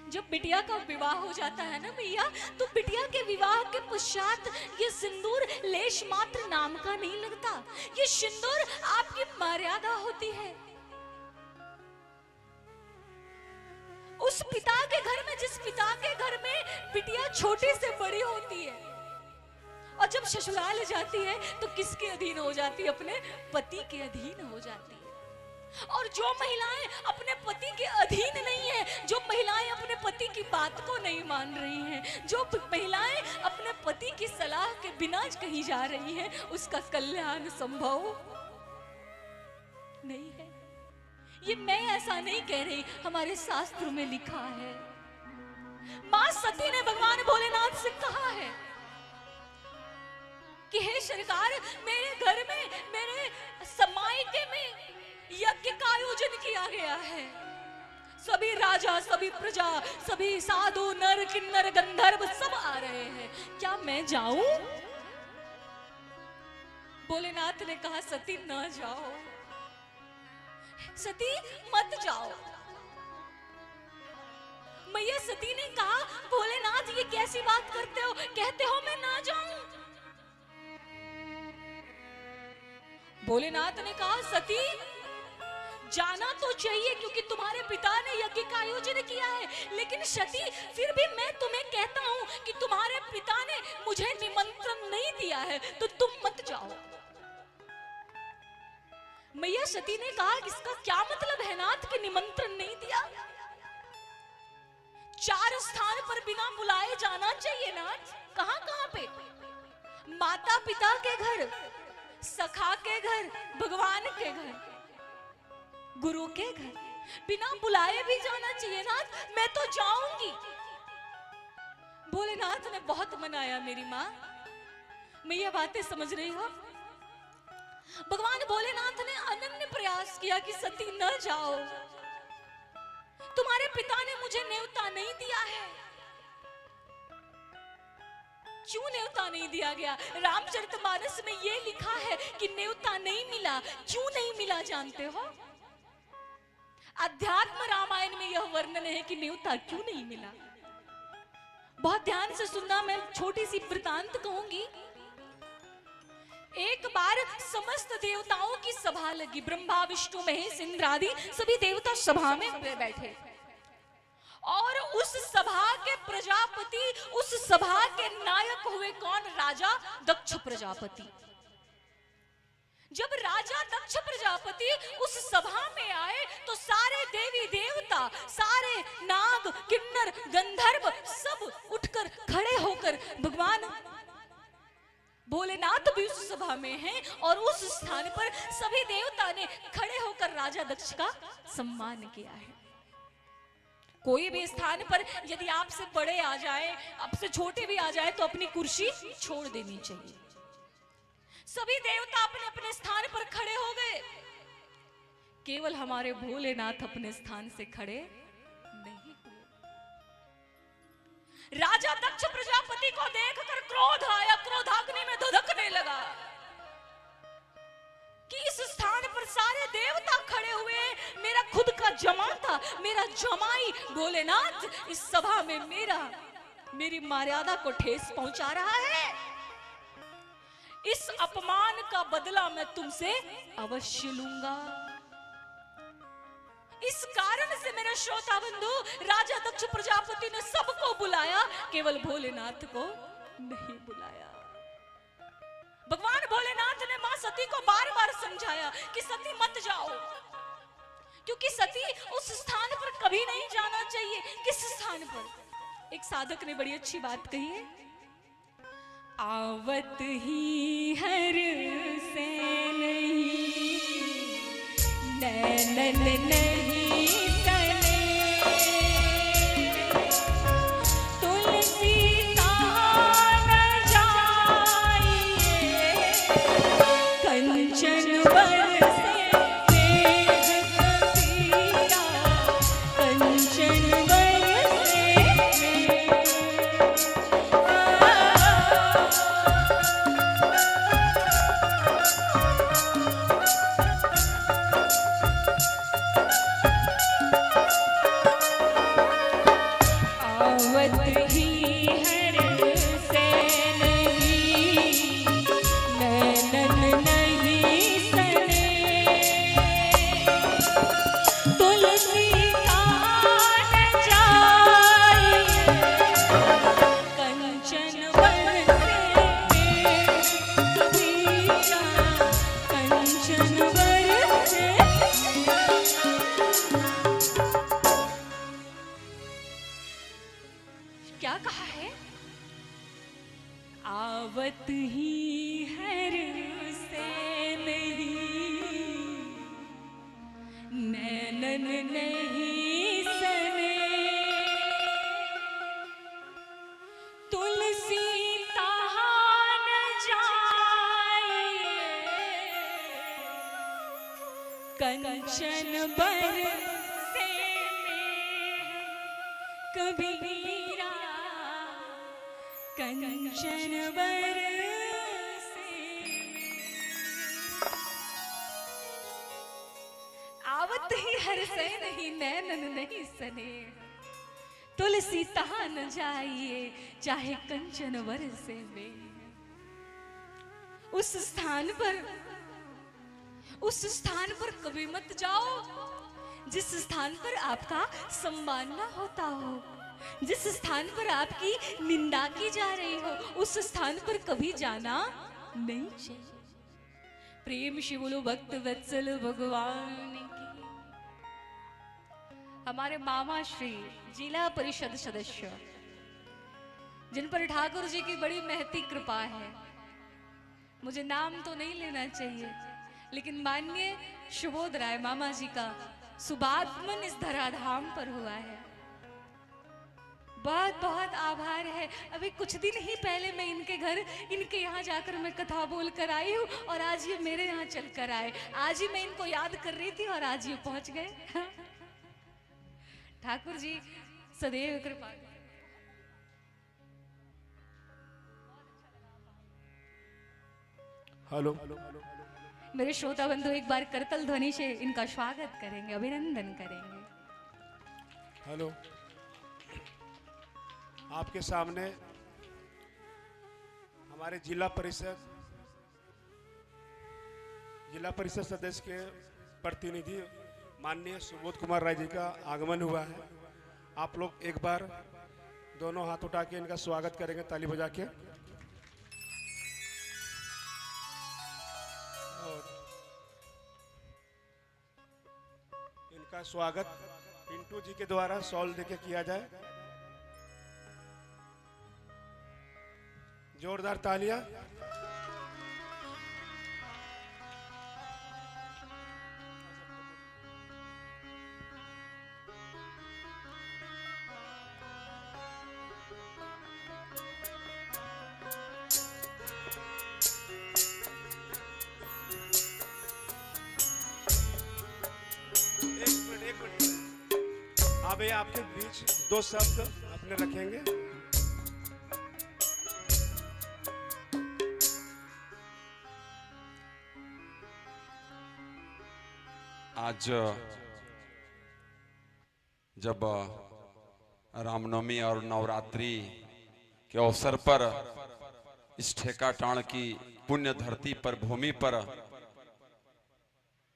जब बिटिया का विवाह हो जाता है ना भैया, तो बिटिया के विवाह के पश्चात ये सिंदूर लेश मात्र नाम का नहीं लगता। ये सिंदूर आपकी मर्यादा होती है। उस पिता के घर में, जिस पिता के घर में बिटिया छोटी से बड़ी होती है, और जब ससुराल जाती है तो किसके अधीन हो जाती है? अपने पति के अधीन हो जाती है। और जो महिलाएं अपने पति के अधीन नहीं है, जो महिलाएं अपने पति की बात को नहीं मान रही हैं, जो महिलाएं अपने पति की सलाह के बिना कहीं जा रही हैं, उसका कल्याण संभव नहीं है। ये मैं ऐसा नहीं कह रही, हमारे शास्त्रों में लिखा है। मां सती ने भगवान भोलेनाथ से कहा है कि हे सरकार, मेरे घर में, मेरे समाइके में यज्ञ का आयोजन किया गया है। सभी राजा, सभी प्रजा, सभी साधु, नर, किन्नर, गंधर्व सब आ रहे हैं। क्या मैं जाऊं? भोलेनाथ ने कहा सती न जाओ, सती मत जाओ। मैया सती ने कहा भोलेनाथ ये कैसी बात करते हो, कहते हो मैं ना जाऊं? भोलेनाथ ने कहा सती जाना तो चाहिए, क्योंकि तुम्हारे पिता ने यज्ञ का आयोजन किया है। लेकिन सती, फिर भी मैं तुम्हें कहता हूं कि तुम्हारे पिता ने मुझे निमंत्रण नहीं दिया है, तो तुम मत जाओ। मैया सती ने कहा इसका क्या मतलब है नाथ कि निमंत्रण नहीं दिया? 4 स्थान पर बिना बुलाए जाना चाहिए नाथ। कहां कहां पे? माता पिता के घर, सखा के घर, भगवान के घर, गुरु के घर, बिना बुलाए भी जाना चाहिए नाथ। मैं तो जाऊंगी। भोलेनाथ ने बहुत मनाया मेरी माँ। मैया बातें समझ रही हो? भगवान भोलेनाथ ने अनन्य प्रयास किया कि सती न जाओ, तुम्हारे पिता ने मुझे न्योता नहीं दिया है। क्यों न्योता नहीं दिया गया? रामचरितमानस में यह लिखा है कि न्योता नहीं मिला। क्यों नहीं मिला जानते हो? अध्यात्म रामायण में यह वर्णन है कि न्योता क्यों नहीं मिला। बहुत ध्यान से सुनना, मैं छोटी सी वृतांत कहूंगी। एक बार समस्त देवताओं की सभा लगी, ब्रह्मा, विष्णु, महेश, इंद्र आदि सभी देवता सभा में बैठे, और उस सभा के प्रजापति, उस सभा के नायक हुए कौन? राजा दक्ष प्रजापति। जब राजा दक्ष प्रजापति उस सभा में आए तो सारे देवी देवता, सारे नाग, किन्नर, गंधर्व सब उठकर खड़े होकर, भगवान भोलेनाथ भी उस सभा में हैं, और उस स्थान पर सभी देवता ने खड़े होकर राजा दक्ष का सम्मान किया है। कोई भी स्थान पर यदि आपसे बड़े आ जाए, आपसे छोटे भी आ जाए, तो अपनी कुर्सी छोड़ देनी चाहिए। सभी देवता अपने अपने स्थान पर खड़े हो गए, केवल हमारे भोलेनाथ अपने स्थान से खड़े नहीं हुए। राजा दक्ष प्रजापति को देखकर क्रोध आया, क्रोधाग्नि में धधकने लगा कि इस स्थान पर सारे देवता खड़े हुए, मेरा खुद का जमा था, मेरा जमाई भोलेनाथ इस सभा में मेरी मर्यादा को ठेस पहुंचा रहा है। इस अपमान का बदला मैं तुमसे अवश्य लूंगा। इस कारण से मेरे श्रोता बंधु, राजा दक्ष प्रजापति ने सबको बुलाया, केवल भोलेनाथ को नहीं बुलाया। भगवान भोलेनाथ ने मां सती को बार बार समझाया कि सती मत जाओ, क्योंकि सती उस स्थान पर कभी नहीं जाना चाहिए। किस स्थान पर? एक साधक ने बड़ी अच्छी बात कही है, आवत ही हर से नहीं, नैनन नहीं तले, तुलसी कहाँ न जाइए, कंचन बरसे मेघ कबीरा, कंचन बरसे मेघ। क्या कहा है? आवत ही हर से नहीं, नैनन नहीं सने, तुलसी तहाँ न जाए, कंचन बर से कबीरा, कंचन बर से। आवत ही हर से नहीं, नैनन नहीं सने, तुलसी तहाँ न जाइए, चाहे कंचन वर से में। उस स्थान पर कभी मत जाओ जिस स्थान पर आपका सम्मान ना होता हो, जिस स्थान पर आपकी निंदा की जा रही हो, उस स्थान पर कभी जाना नहीं चाहिए। प्रेम से बोलो भक्त वत्सल भगवान की। हमारे मामा श्री जिला परिषद सदस्य, जिन पर ठाकुर जी की बड़ी महती कृपा है, मुझे नाम तो नहीं लेना चाहिए, लेकिन माननीय सुबोध राय मामा जी का सुभागमन इस धराधाम पर हुआ है। बहुत बहुत आभार है। अभी कुछ दिन ही पहले मैं इनके घर, इनके यहाँ जाकर मैं कथा बोल कर आई हूँ, और आज ये मेरे यहाँ चल कर आए। आज ही मैं इनको याद कर रही थी और आज ये पहुंच गए। ठाकुर जी सदैव कृपा। हेलो, मेरे श्रोता बंधु एक बार करतल ध्वनि से इनका स्वागत करेंगे, अभिनंदन करेंगे। हेलो। आपके सामने हमारे जिला परिषद सदस्य के प्रतिनिधि माननीय सुबोध कुमार राय जी का आगमन हुआ है। आप लोग एक बार दोनों हाथ उठा के इनका स्वागत करेंगे ताली बजा के। और इनका स्वागत पिंटू जी के द्वारा शॉल देके किया जाए। जोरदार तालियां। एक मिनट। अब ये आपके बीच दो शब्द अपने रखेंगे। आज जब रामनवमी और नवरात्रि के अवसर पर इस ठेकाटाण की पुण्य धरती पर, भूमि पर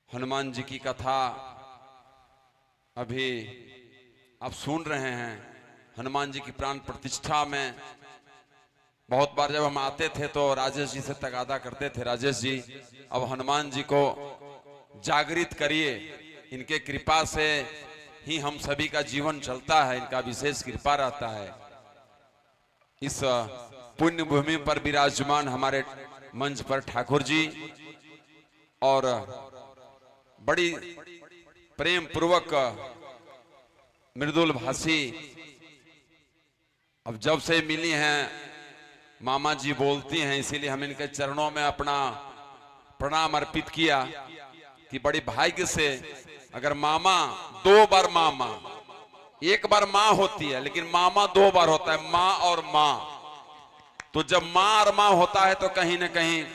हनुमान जी की कथा अभी आप सुन रहे हैं। हनुमान जी की प्राण प्रतिष्ठा में बहुत बार जब हम आते थे तो राजेश जी से तगादा करते थे, राजेश जी अब हनुमान जी को जागृत करिए, इनके कृपा से ही हम सभी का जीवन चलता है, इनका विशेष कृपा रहता है। इस पुण्य भूमि पर विराजमान हमारे मंच पर ठाकुर जी और बड़ी प्रेम पूर्वक मृदुल भाषी अब जब से मिली हैं मामा जी बोलती हैं, इसीलिए हम इनके चरणों में अपना प्रणाम अर्पित किया कि बड़ी भाग्य से अगर मामा दो बार, मामा एक बार माँ होती है लेकिन मामा दो बार होता है, माँ और माँ। तो जब माँ और माँ होता है तो कहीं ना कहीं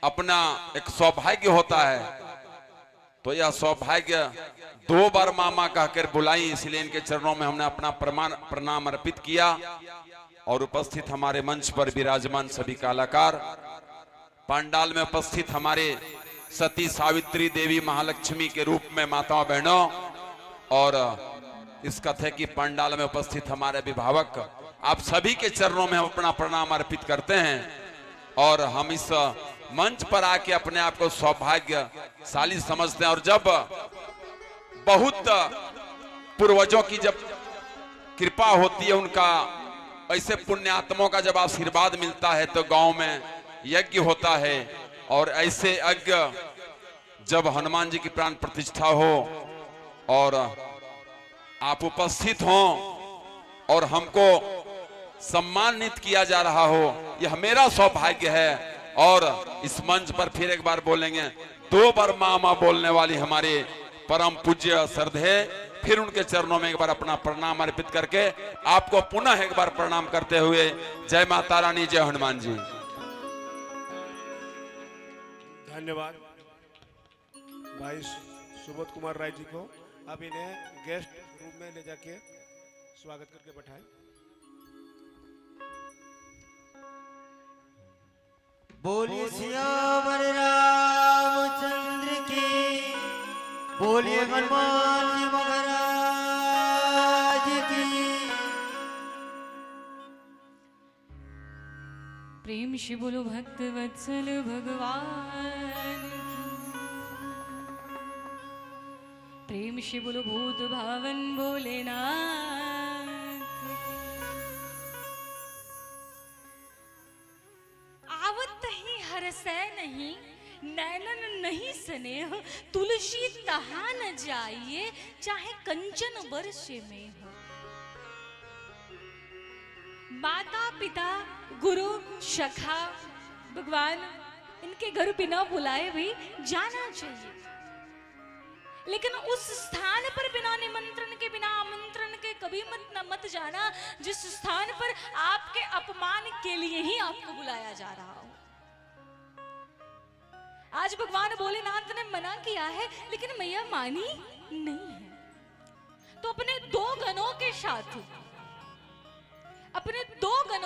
अपना एक सौभाग्य होता है। तो यह सौभाग्य दो बार मामा कहकर बुलाई, इसलिए इनके चरणों में हमने अपना प्रणाम अर्पित किया। और उपस्थित हमारे मंच पर विराजमान सभी कलाकार, पंडाल में उपस्थित हमारे सती सावित्री देवी महालक्ष्मी के रूप में माताओं बहनों, और इस कथे की पंडाल में उपस्थित हमारे अभिभावक, आप सभी के चरणों में हम अपना प्रणाम अर्पित करते हैं। और हम इस मंच पर आके अपने आप को सौभाग्यशाली समझते हैं। और जब बहुत पूर्वजों की जब कृपा होती है, उनका ऐसे पुण्यात्माओं का जब आशीर्वाद मिलता है तो गांव में यज्ञ होता है, और ऐसे यज्ञ जब हनुमान जी की प्राण प्रतिष्ठा हो और आप उपस्थित हो और हमको सम्मानित किया जा रहा हो, यह मेरा सौभाग्य है। और इस मंच पर फिर एक बार बोलेंगे, 2 बार मामा बोलने वाली हमारे परम पूज्य श्रद्धे, फिर उनके चरणों में एक बार अपना प्रणाम अर्पित करके आपको पुनः एक बार प्रणाम करते हुए जय माता रानी, जय हनुमान जी। धन्यवाद भाई सुबोध कुमार राय जी को। अब इन्हें गेस्ट रूम में ले जाके स्वागत करके बैठाएं। बोलिए सियावर रामचंद्र की, बोलिए हनुमान जी महाराज की। प्रेम से बोलो भक्त वत्सल भगवान की। प्रेम से बोलो भूत भावन भोलेनाथ। आवत ही हरसै नहीं, नैनन नहीं स्नेह, तुलसी तहा न जाइए, चाहे कंचन वर्षे में हो। माता पिता गुरु सखा भगवान, इनके घर बिना बुलाए भी जाना चाहिए, लेकिन उस स्थान पर बिना निमंत्रण के, बिना आमंत्रण के कभी मत जाना जिस स्थान पर आपके अपमान के लिए ही आपको बुलाया जा रहा हो। आज भगवान भोलेनाथ ने मना किया है, लेकिन मैया मानी नहीं है, तो अपने 2 गणों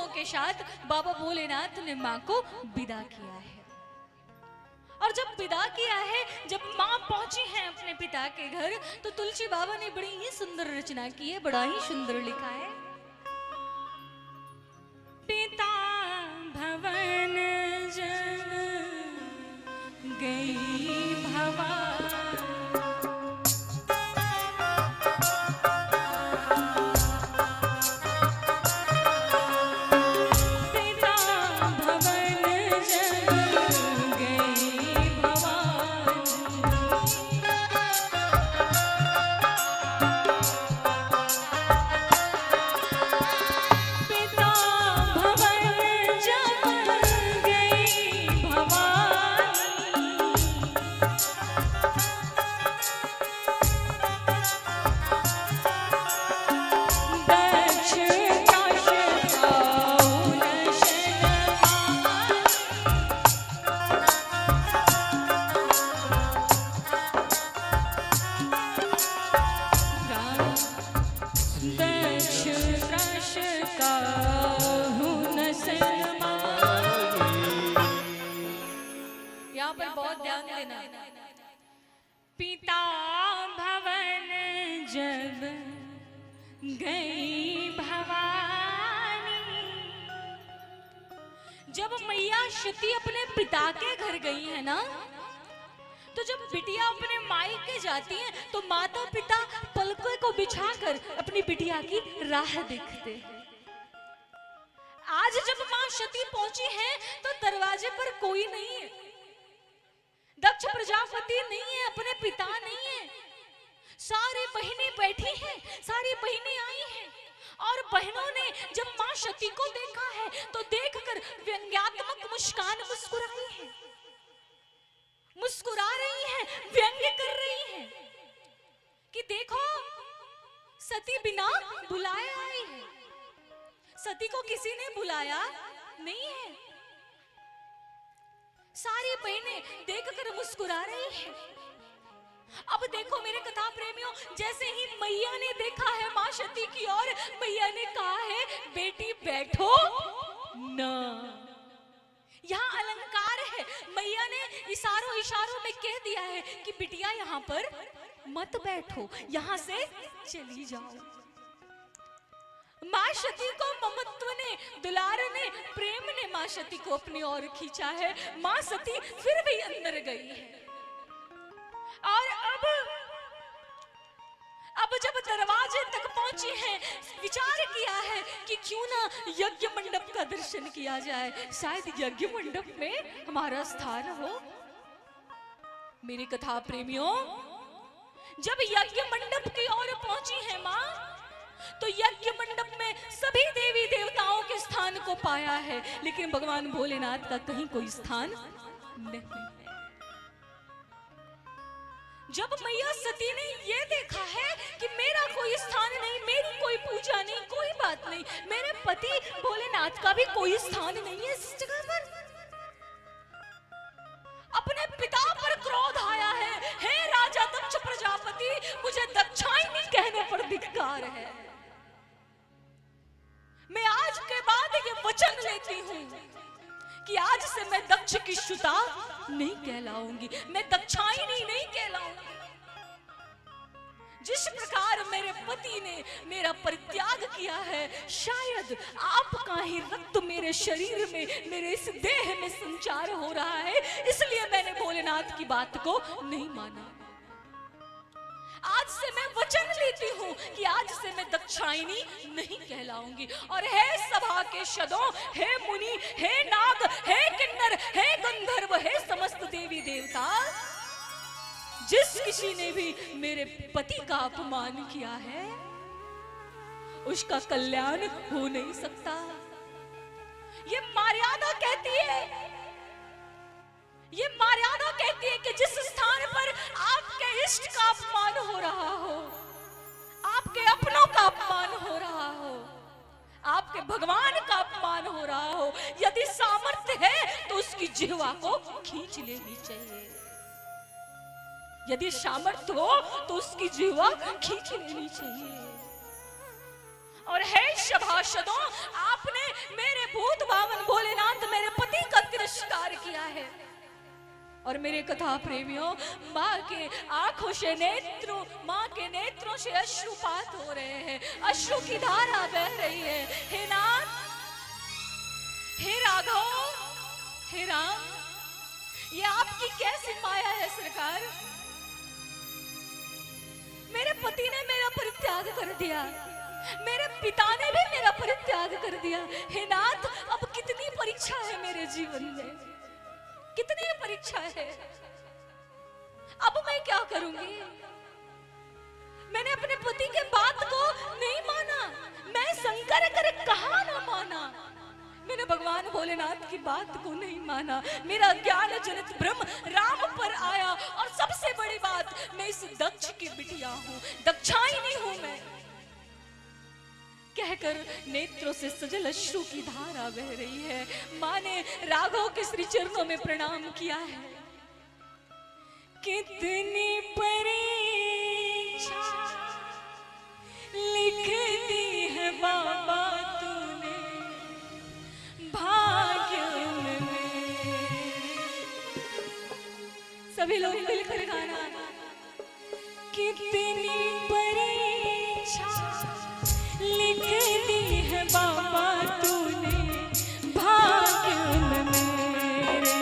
के साथ बाबा भोलेनाथ ने मां को विदा किया है। और जब विदा किया है, जब मां पहुंची है अपने पिता के घर, तो तुलसी बाबा ने बड़ी ही सुंदर रचना की है, बड़ा ही सुंदर लिखा है। पिता भवन जब गई भवा, पिता भवन जब गई भवानी। जब मैया सती अपने पिता के घर गई है ना, तो जब बिटिया अपने मायके जाती है तो माता पिता पलकों को बिछाकर अपनी बिटिया की राह देखते हैं। आज जब मां सती पहुंची है तो दरवाजे पर कोई नहीं है, दक्ष प्रजापति नहीं है, अपने पिता नहीं है, सारी बहनें बैठी हैं, सारी बहनें आई हैं। और बहनों ने जब मां सती को देखा है तो देखकर व्यंग्यात्मक मुस्कान मुस्कुराई है, मुस्कुरा रही है, व्यंग्य कर रही है कि देखो सती बिना बुलाए आई है। सती को किसी ने बुलाया नहीं है। सारी बहनें देखकर मुस्कुरा रही है। अब देखो मेरे कथा प्रेमियों, जैसे ही मैया ने देखा है मां सती की ओर, मैया ने कहा है बेटी बैठो ना। यहाँ अलंकार है, मैया ने इशारों में कह दिया है कि बिटिया यहाँ पर मत बैठो, यहाँ से चली जाओ। मां सती को ममत्व ने, दुलार ने, प्रेम ने मां सती को अपनी ओर खींचा है। मां सती फिर भी अंदर गई है। और अब जब दरवाजे तक पहुंच पहुंची हैं, विचार किया है कि क्यों ना यज्ञ मंडप का दर्शन किया जाए, शायद यज्ञ मंडप में हमारा स्थान हो। मेरे कथा प्रेमियों, जब यज्ञ मंडप की ओर पहुंची है मां, तो यज्ञ मंडप में सभी देवी देवताओं के स्थान को पाया है, लेकिन भगवान भोलेनाथ का कहीं कोई स्थान नहीं है। जब मैया सती ने यह देखा है कि मेरा कोई स्थान नहीं, मेरी कोई पूजा नहीं, कोई बात नहीं, मेरे पति भोलेनाथ का भी कोई स्थान नहीं है इस जगह पर, अपने पिता पर क्रोध आया है। हे राजा दक्ष प्रजापति, मुझे दक्षायनी कहने पर धिक्कार है। मैं आज के बाद ये वचन लेती हूं कि आज से मैं दक्ष की सुता नहीं कहलाऊंगी, मैं दक्षायनी नहीं कहलाऊंगी। जिस प्रकार मेरे पति ने मेरा परित्याग किया है, शायद आपका ही रक्त मेरे शरीर में, मेरे इस देह में संचार हो रहा है, इसलिए मैंने भोलेनाथ की बात को नहीं माना। आज से मैं वचन लेती हूँ कि आज से मैं दक्षायनी नहीं कहलाऊंगी। और हे सभा के शदों, हे मुनि, हे नाग, हे किन्नर, हे गंधर्व, हे समस्त देवी देवता, जिस किसी ने भी मेरे पति का अपमान किया है, उसका कल्याण हो नहीं सकता। ये मर्यादा कहती है, ये मर्यादा कहती है कि जिस स्थान पर आपके इष्ट का अपमान हो रहा हो, आपके अपनों का अपमान हो रहा हो, आपके भगवान का अपमान हो रहा हो, यदि सामर्थ्य है तो उसकी जिह्वा को खींच लेनी चाहिए। यदि सामर्थ्य हो तो उसकी जिह्वा खींच लेनी चाहिए। और हे सभासदों, आपने मेरे भूत भावन भोलेनाथ, मेरे पति का तिरस्कार किया है। और मेरे कथा प्रेमियों, माँ के आंखों से नेत्रों, माँ के नेत्रों से अश्रुपात हो रहे हैं, अश्रु की धारा बह रही है। हे नाथ, हे राघव, हे राम, ये आपकी कैसी माया है सरकार? मेरे पति ने मेरा परित्याग कर दिया, मेरे पिता ने भी मेरा परित्याग कर दिया। हे नाथ, अब कितनी परीक्षा है मेरे जीवन में, कितनी परीक्षा है, अब मैं क्या करूंगी? मैंने अपने पति के बात को नहीं माना, मैं शंकर करे कहा ना माना, मैंने भगवान भोलेनाथ की बात को नहीं माना, मेरा ज्ञान जनित भ्रम राम पर आया। और सबसे बड़ी बात, मैं इस दक्ष की बिटिया हूं, दक्षायनी हूं मैं, कहकर नेत्रों से सजल अश्रु की धारा बह रही है। माँ ने राघव के श्री चरणों में प्रणाम किया है। कितनी परीक्षा लिख दी है बाबा तूने भाग्य में। सभी लोग मिलकर गाना। कितनी परीक्षा लिख दी है बाबा तूने भाग्य में मेरे,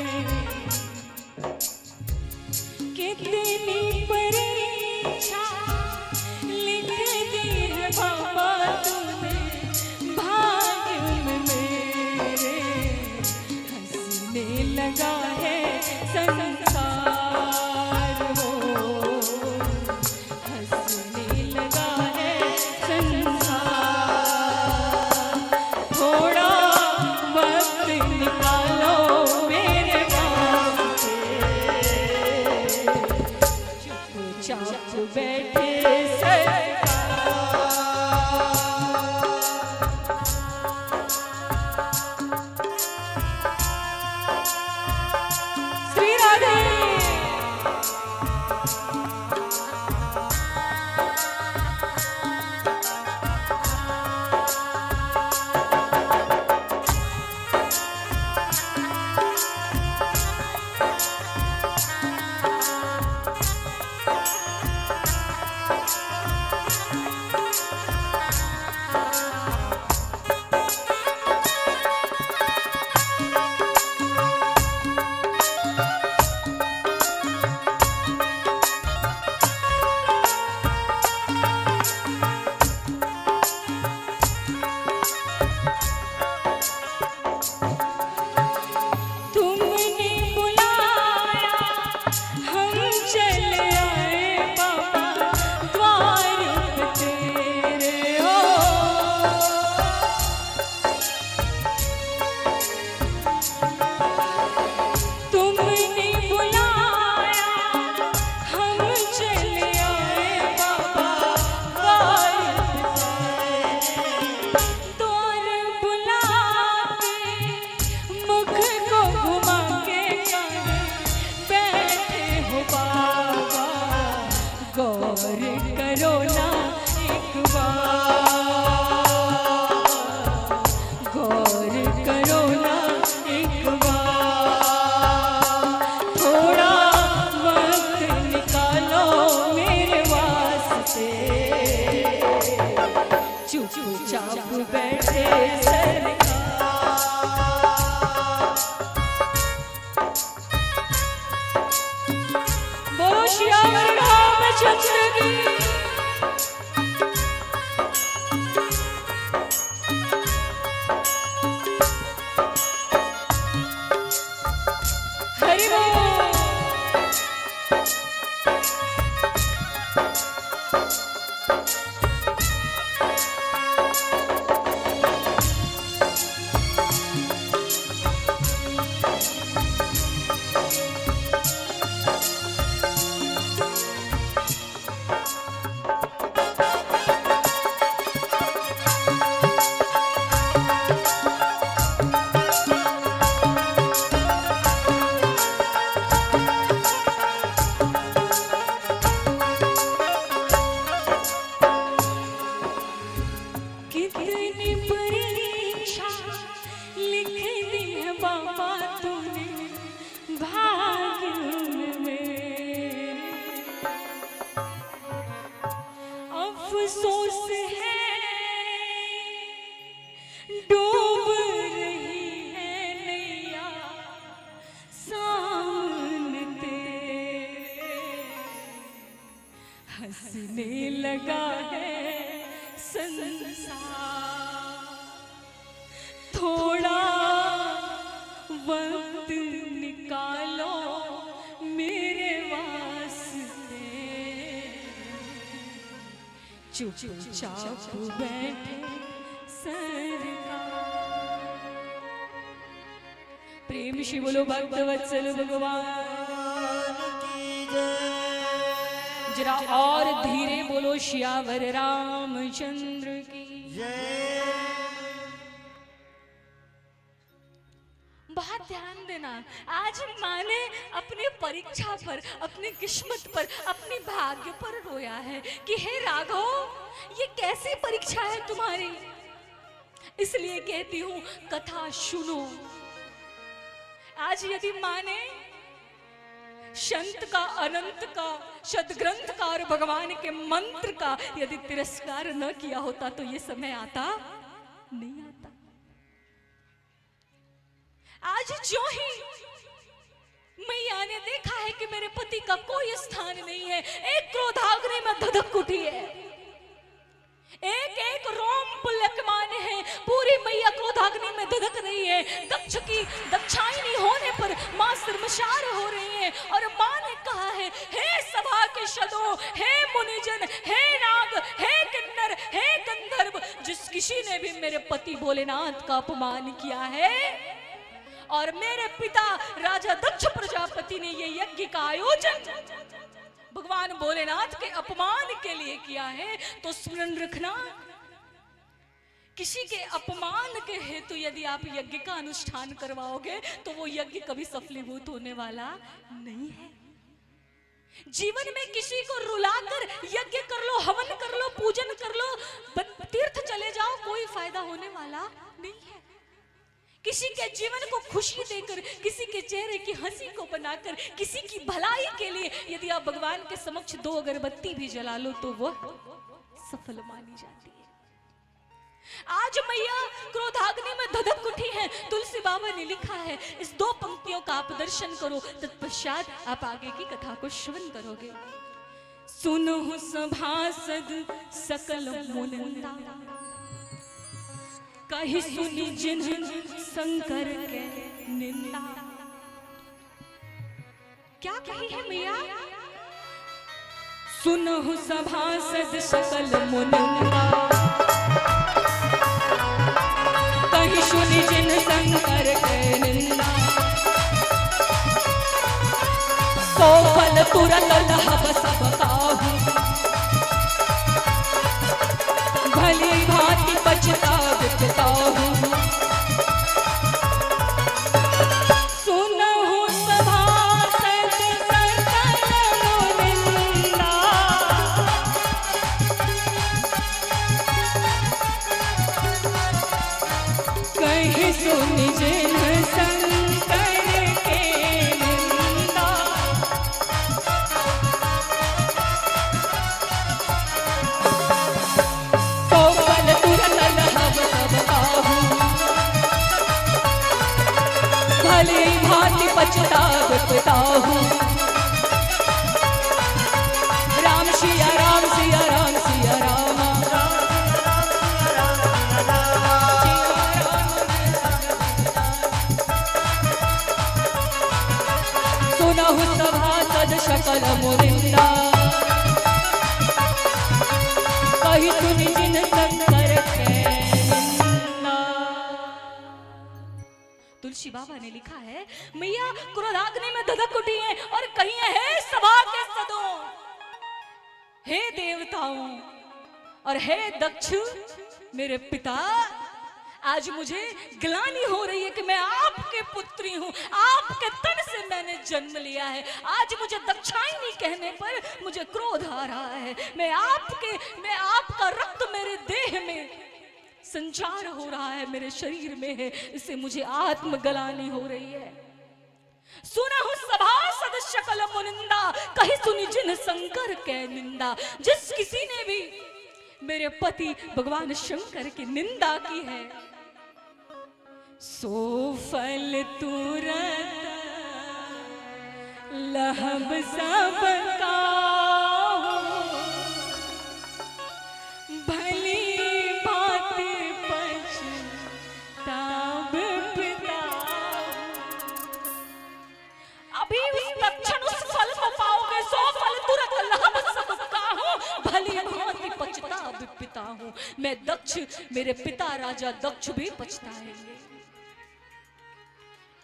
कितनी परीक्षा लिख दी है बाबा तूने भाग्य में मेरे। हंसने लगा है संसार हो, हंसने लगा है संसार, थोड़ा चुपचाप बैठे सरकार। बोलो श्यावर रामचंद्र की। हरि बोल। कितनी परीक्षा लिख दी है बाबा तूने भाग्य में मेरे। अफसोस है डूब रही है नैया सामने तेरे। हंसने लगा है संसार। थोड़ा वक्त निकालो मेरे वास्ते। चुपचाप बैठे सरकार। प्रेम से बोलो भक्तवत्सल भगवान की जय। जरा और धीरे बोलो श्यावर रामचंद्र की। बहुत ध्यान देना। आज माँ ने अपनी परीक्षा पर, अपनी किस्मत पर, अपनी भाग्य पर रोया है कि हे राघव ये कैसी परीक्षा है तुम्हारी। इसलिए कहती हूँ कथा सुनो। आज यदि माँ ने संत का, अनंत का, सदग्रंथ का और भगवान के मंत्र का यदि तिरस्कार न किया होता तो ये समय आता नहीं आता। आज जो ही मैया ने देखा है कि मेरे पति का कोई स्थान नहीं है, एक क्रोधाग्नि में धधक उठी है। एक एक रोम पुलकमान है, पूरी मैया क्रोधाग्नि में धधक रही है। दक्ष की दक्षायनी होने पर मां शर्मसार हो रही है और मां ने कहा है हे सभा के सदो, हे मुनिजन, हे नाग, हे किन्नर, हे गंधर्व, जिस किसी ने भी मेरे पति भोलेनाथ का अपमान किया है और मेरे पिता राजा दक्ष प्रजापति ने ये यज्ञ का आयोजन भगवान भोलेनाथ के अपमान के लिए किया है, तो स्मरण रखना किसी के अपमान के हेतु यदि आप यज्ञ का अनुष्ठान करवाओगे तो वो यज्ञ कभी सफलीभूत होने वाला नहीं है। जीवन में किसी को रुलाकर यज्ञ कर लो, हवन कर लो, पूजन कर लो, तीर्थ चले जाओ, कोई फायदा होने वाला नहीं है। किसी के जीवन को खुशी देकर, किसी के चेहरे की हंसी को बनाकर, किसी की भलाई के लिए यदि आप भगवान के समक्ष 2 अगरबत्ती भी जला लो तो वो सफल मानी जाती है। आज मैया क्रोधाग्नि में धधक उठी है। तुलसी बाबा ने लिखा है इस 2 पंक्तियों का आप दर्शन करो, तत्पश्चात आप आगे की कथा को श्रवण करोगे। सुनो सभासद सकल मुनिंदा, कही सुनी जिन्ह शंकर के निंदा। क्या कही है मैया? सुनहु सभासद सकल मुनिंदा, कही सुनी जिन्ह शंकर के निंदा। सो फल तुरत लहब सब काहू, भली भांति पछताता हूँ। सुनहु सभासद सकल मुनिंदा, कहीं सुनि जिन्ह शंकर के निंदा। तो फल सकल मुनिंदा कही सुनी जिन शंकर के निंदा। तुलसी बाबा ने लिखा है, मैया क्रोधाग्नि में धधक उठी है और कही है सभा के सदों, हे देवताओं और हे दक्ष मेरे पिता, आज मुझे ग्लानि हो रही है कि मैं आपके पुत्री हूं, आपके तन से मैंने जन्म लिया है। आज मुझे दक्षायनी कहने पर मुझे क्रोध आ रहा है। मैं आपका रक्त मेरे देह में संचार हो रहा है, मेरे शरीर में है, इससे मुझे आत्मग्लानि हो रही है। सुना हूं सभासद सकल मुनिंदा कही सुनी जिन शंकर के निंदा। जिस किसी ने भी मेरे पति भगवान शंकर की निंदा की है सो फल तुरंत लहब सबका भली भांति पछताब पिता। अभी उस लक्षण उस फल को पाओगे, सो फल तुरंत लहब सबका हूं, भली भांति पछताब पिता हूं। मैं दक्ष, मेरे पिता राजा दक्ष भी पछताएंगे।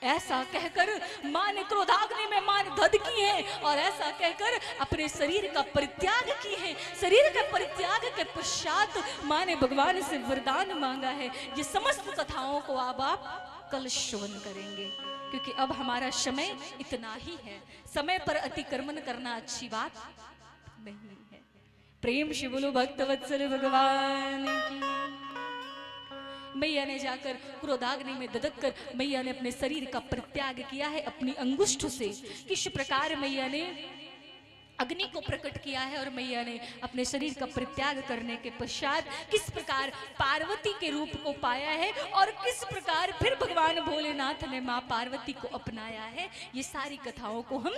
ऐसा कहकर मां ने क्रोधाग्नि में मां ने धधकी है और ऐसा कहकर अपने शरीर का परित्याग की है। शरीर के परित्याग के पश्चात मां ने भगवान से वरदान मांगा है। ये समस्त कथाओं को अब आप कल श्रवण करेंगे, क्योंकि अब हमारा समय इतना ही है। समय पर अतिक्रमण करना अच्छी बात नहीं है। प्रेम से बोलो भक्तवत्सल भगवान की। मैया ने जाकर क्रोधाग्नि में धधक कर मैया ने अपने शरीर का परित्याग किया है अपनी अंगुष्ठ से। किस प्रकार मैया ने अग्नि को प्रकट किया है और मैया ने अपने शरीर का परित्याग करने के पश्चात किस प्रकार पार्वती के रूप को पाया है और किस प्रकार फिर भगवान भोलेनाथ ने मां पार्वती को अपनाया है, ये सारी कथाओं को हम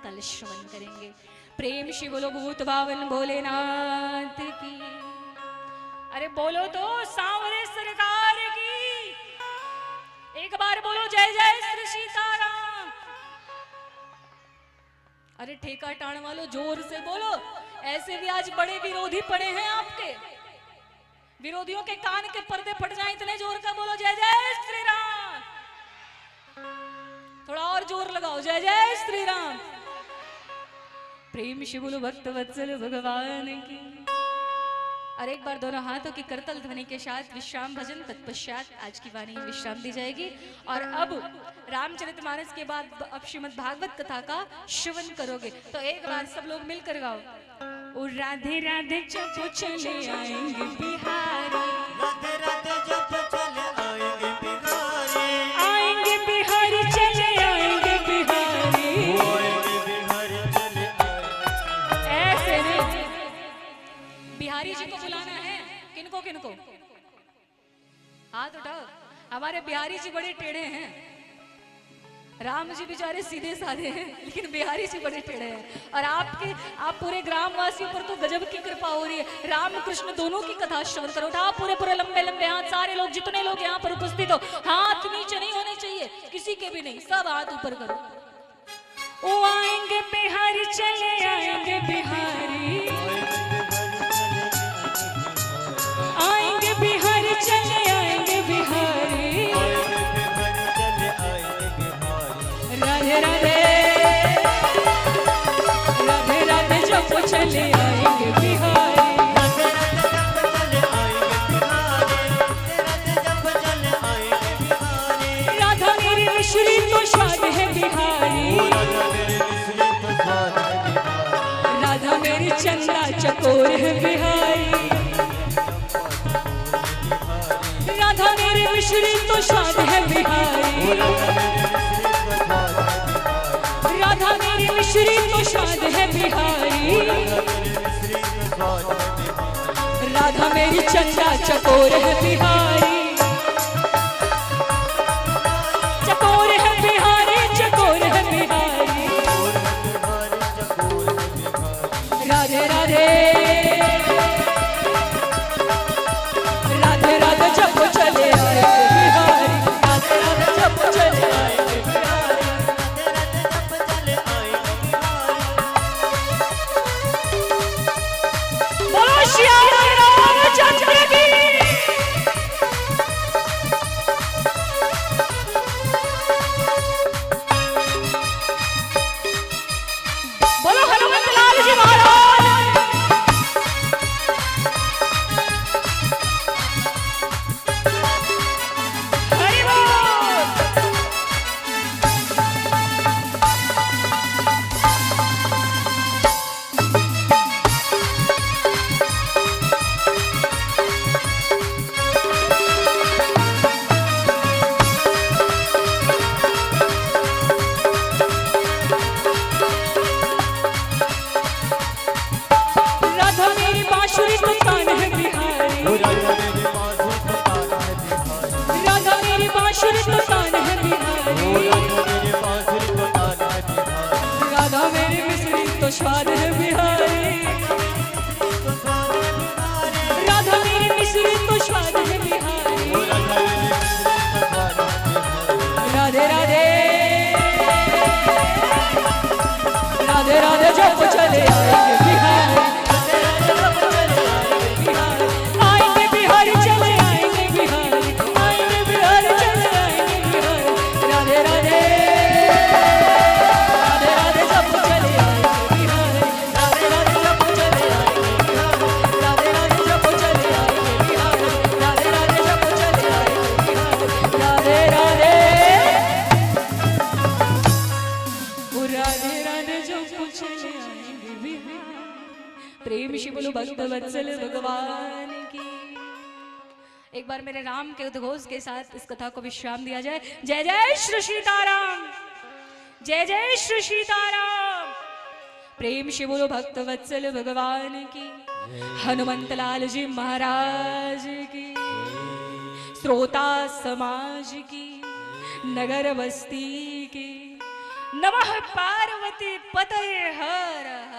कल श्रवण करेंगे। प्रेम से बोलो भूत भावन भोलेनाथ की। अरे बोलो तो सांवरे सरकार की। एक बार बोलो जय जय श्री सीताराम। अरे ठेका टाण वालों जोर से बोलो, ऐसे भी आज बड़े विरोधी पड़े हैं आपके। विरोधियों के कान के पर्दे फट जाएं, इतने जोर का बोलो जय जय श्री राम। थोड़ा और जोर लगाओ, जय जय श्री राम। प्रेम से बोलो भक्तवत्सल भगवान की। और एक बार दोनों हाथों की करतल ध्वनि के साथ विश्राम भजन, तत्पश्चात आज की वाणी विश्राम दी जाएगी। और अब रामचरितमानस के बाद अब श्रीमद् भागवत कथा का श्रवण करोगे, तो एक बार सब लोग मिलकर गाओ। ओ राधे राधे जब चले आएंगे बिहारी, राधे राधे जब चले आएंगे बिहारी, आएंगे बिहारी चले आएंगे बिहारी, आएंगे बिहारी चले आएंगे। ऐसे नहीं, बिहारी जी को बुलाना है। किनको किनको? हाथ उठाओ। हमारे बिहारी जी बड़े टेढ़े हैं। राम जी बेचारे सीधे साधे हैं, लेकिन बिहारी जी बड़े टेढ़े हैं। और आप पूरे ग्रामवासियों पर तो गजब की कृपा हो रही है। राम कृष्ण दोनों की कथा श्रवण करो। उठाओ पूरे पूरे लंबे लंबे हाथ, सारे लोग जितने लोग यहाँ पर उपस्थित हो, हाथ नीचे नहीं होने चाहिए, किसी के भी नहीं, सब हाथ ऊपर करो। ओ आएंगे बिहारी चले आएंगे बिहारी, आएंगे बिहारी चले आएंगे बिहारी, राधे राधे राधे राधे जब चले आएंगे बिहारी, राधा मेरी मिश्री तो स्वाद है बिहारी, राधा मेरी चंदा चकोर है बिहारी, राधा मेरी मिश्री तो स्वाद है बिहारी, राधा मेरी मिश्री तो स्वाद है बिहारी, राधा मेरी चंदा चकोर है बिहारी, चकोर है बिहारी, चकोर है बिहारी, राधे राधे राधे राधे जब चले आएंगे बिहारी, राधे राधे जब चले आएंगे बिहारी, भक्त वत्सल भगवान की। एक बार मेरे राम के उद्घोष के साथ इस कथा को विश्राम दिया जाए। जय जय श्री सीताराम, जय जय श्री सीताराम। प्रेम से बोलो भक्त वत्सल भगवान की, हनुमंत लाल जी महाराज की, श्रोता समाज की, नगर बस्ती की। नमः पार्वती पतये हर हर।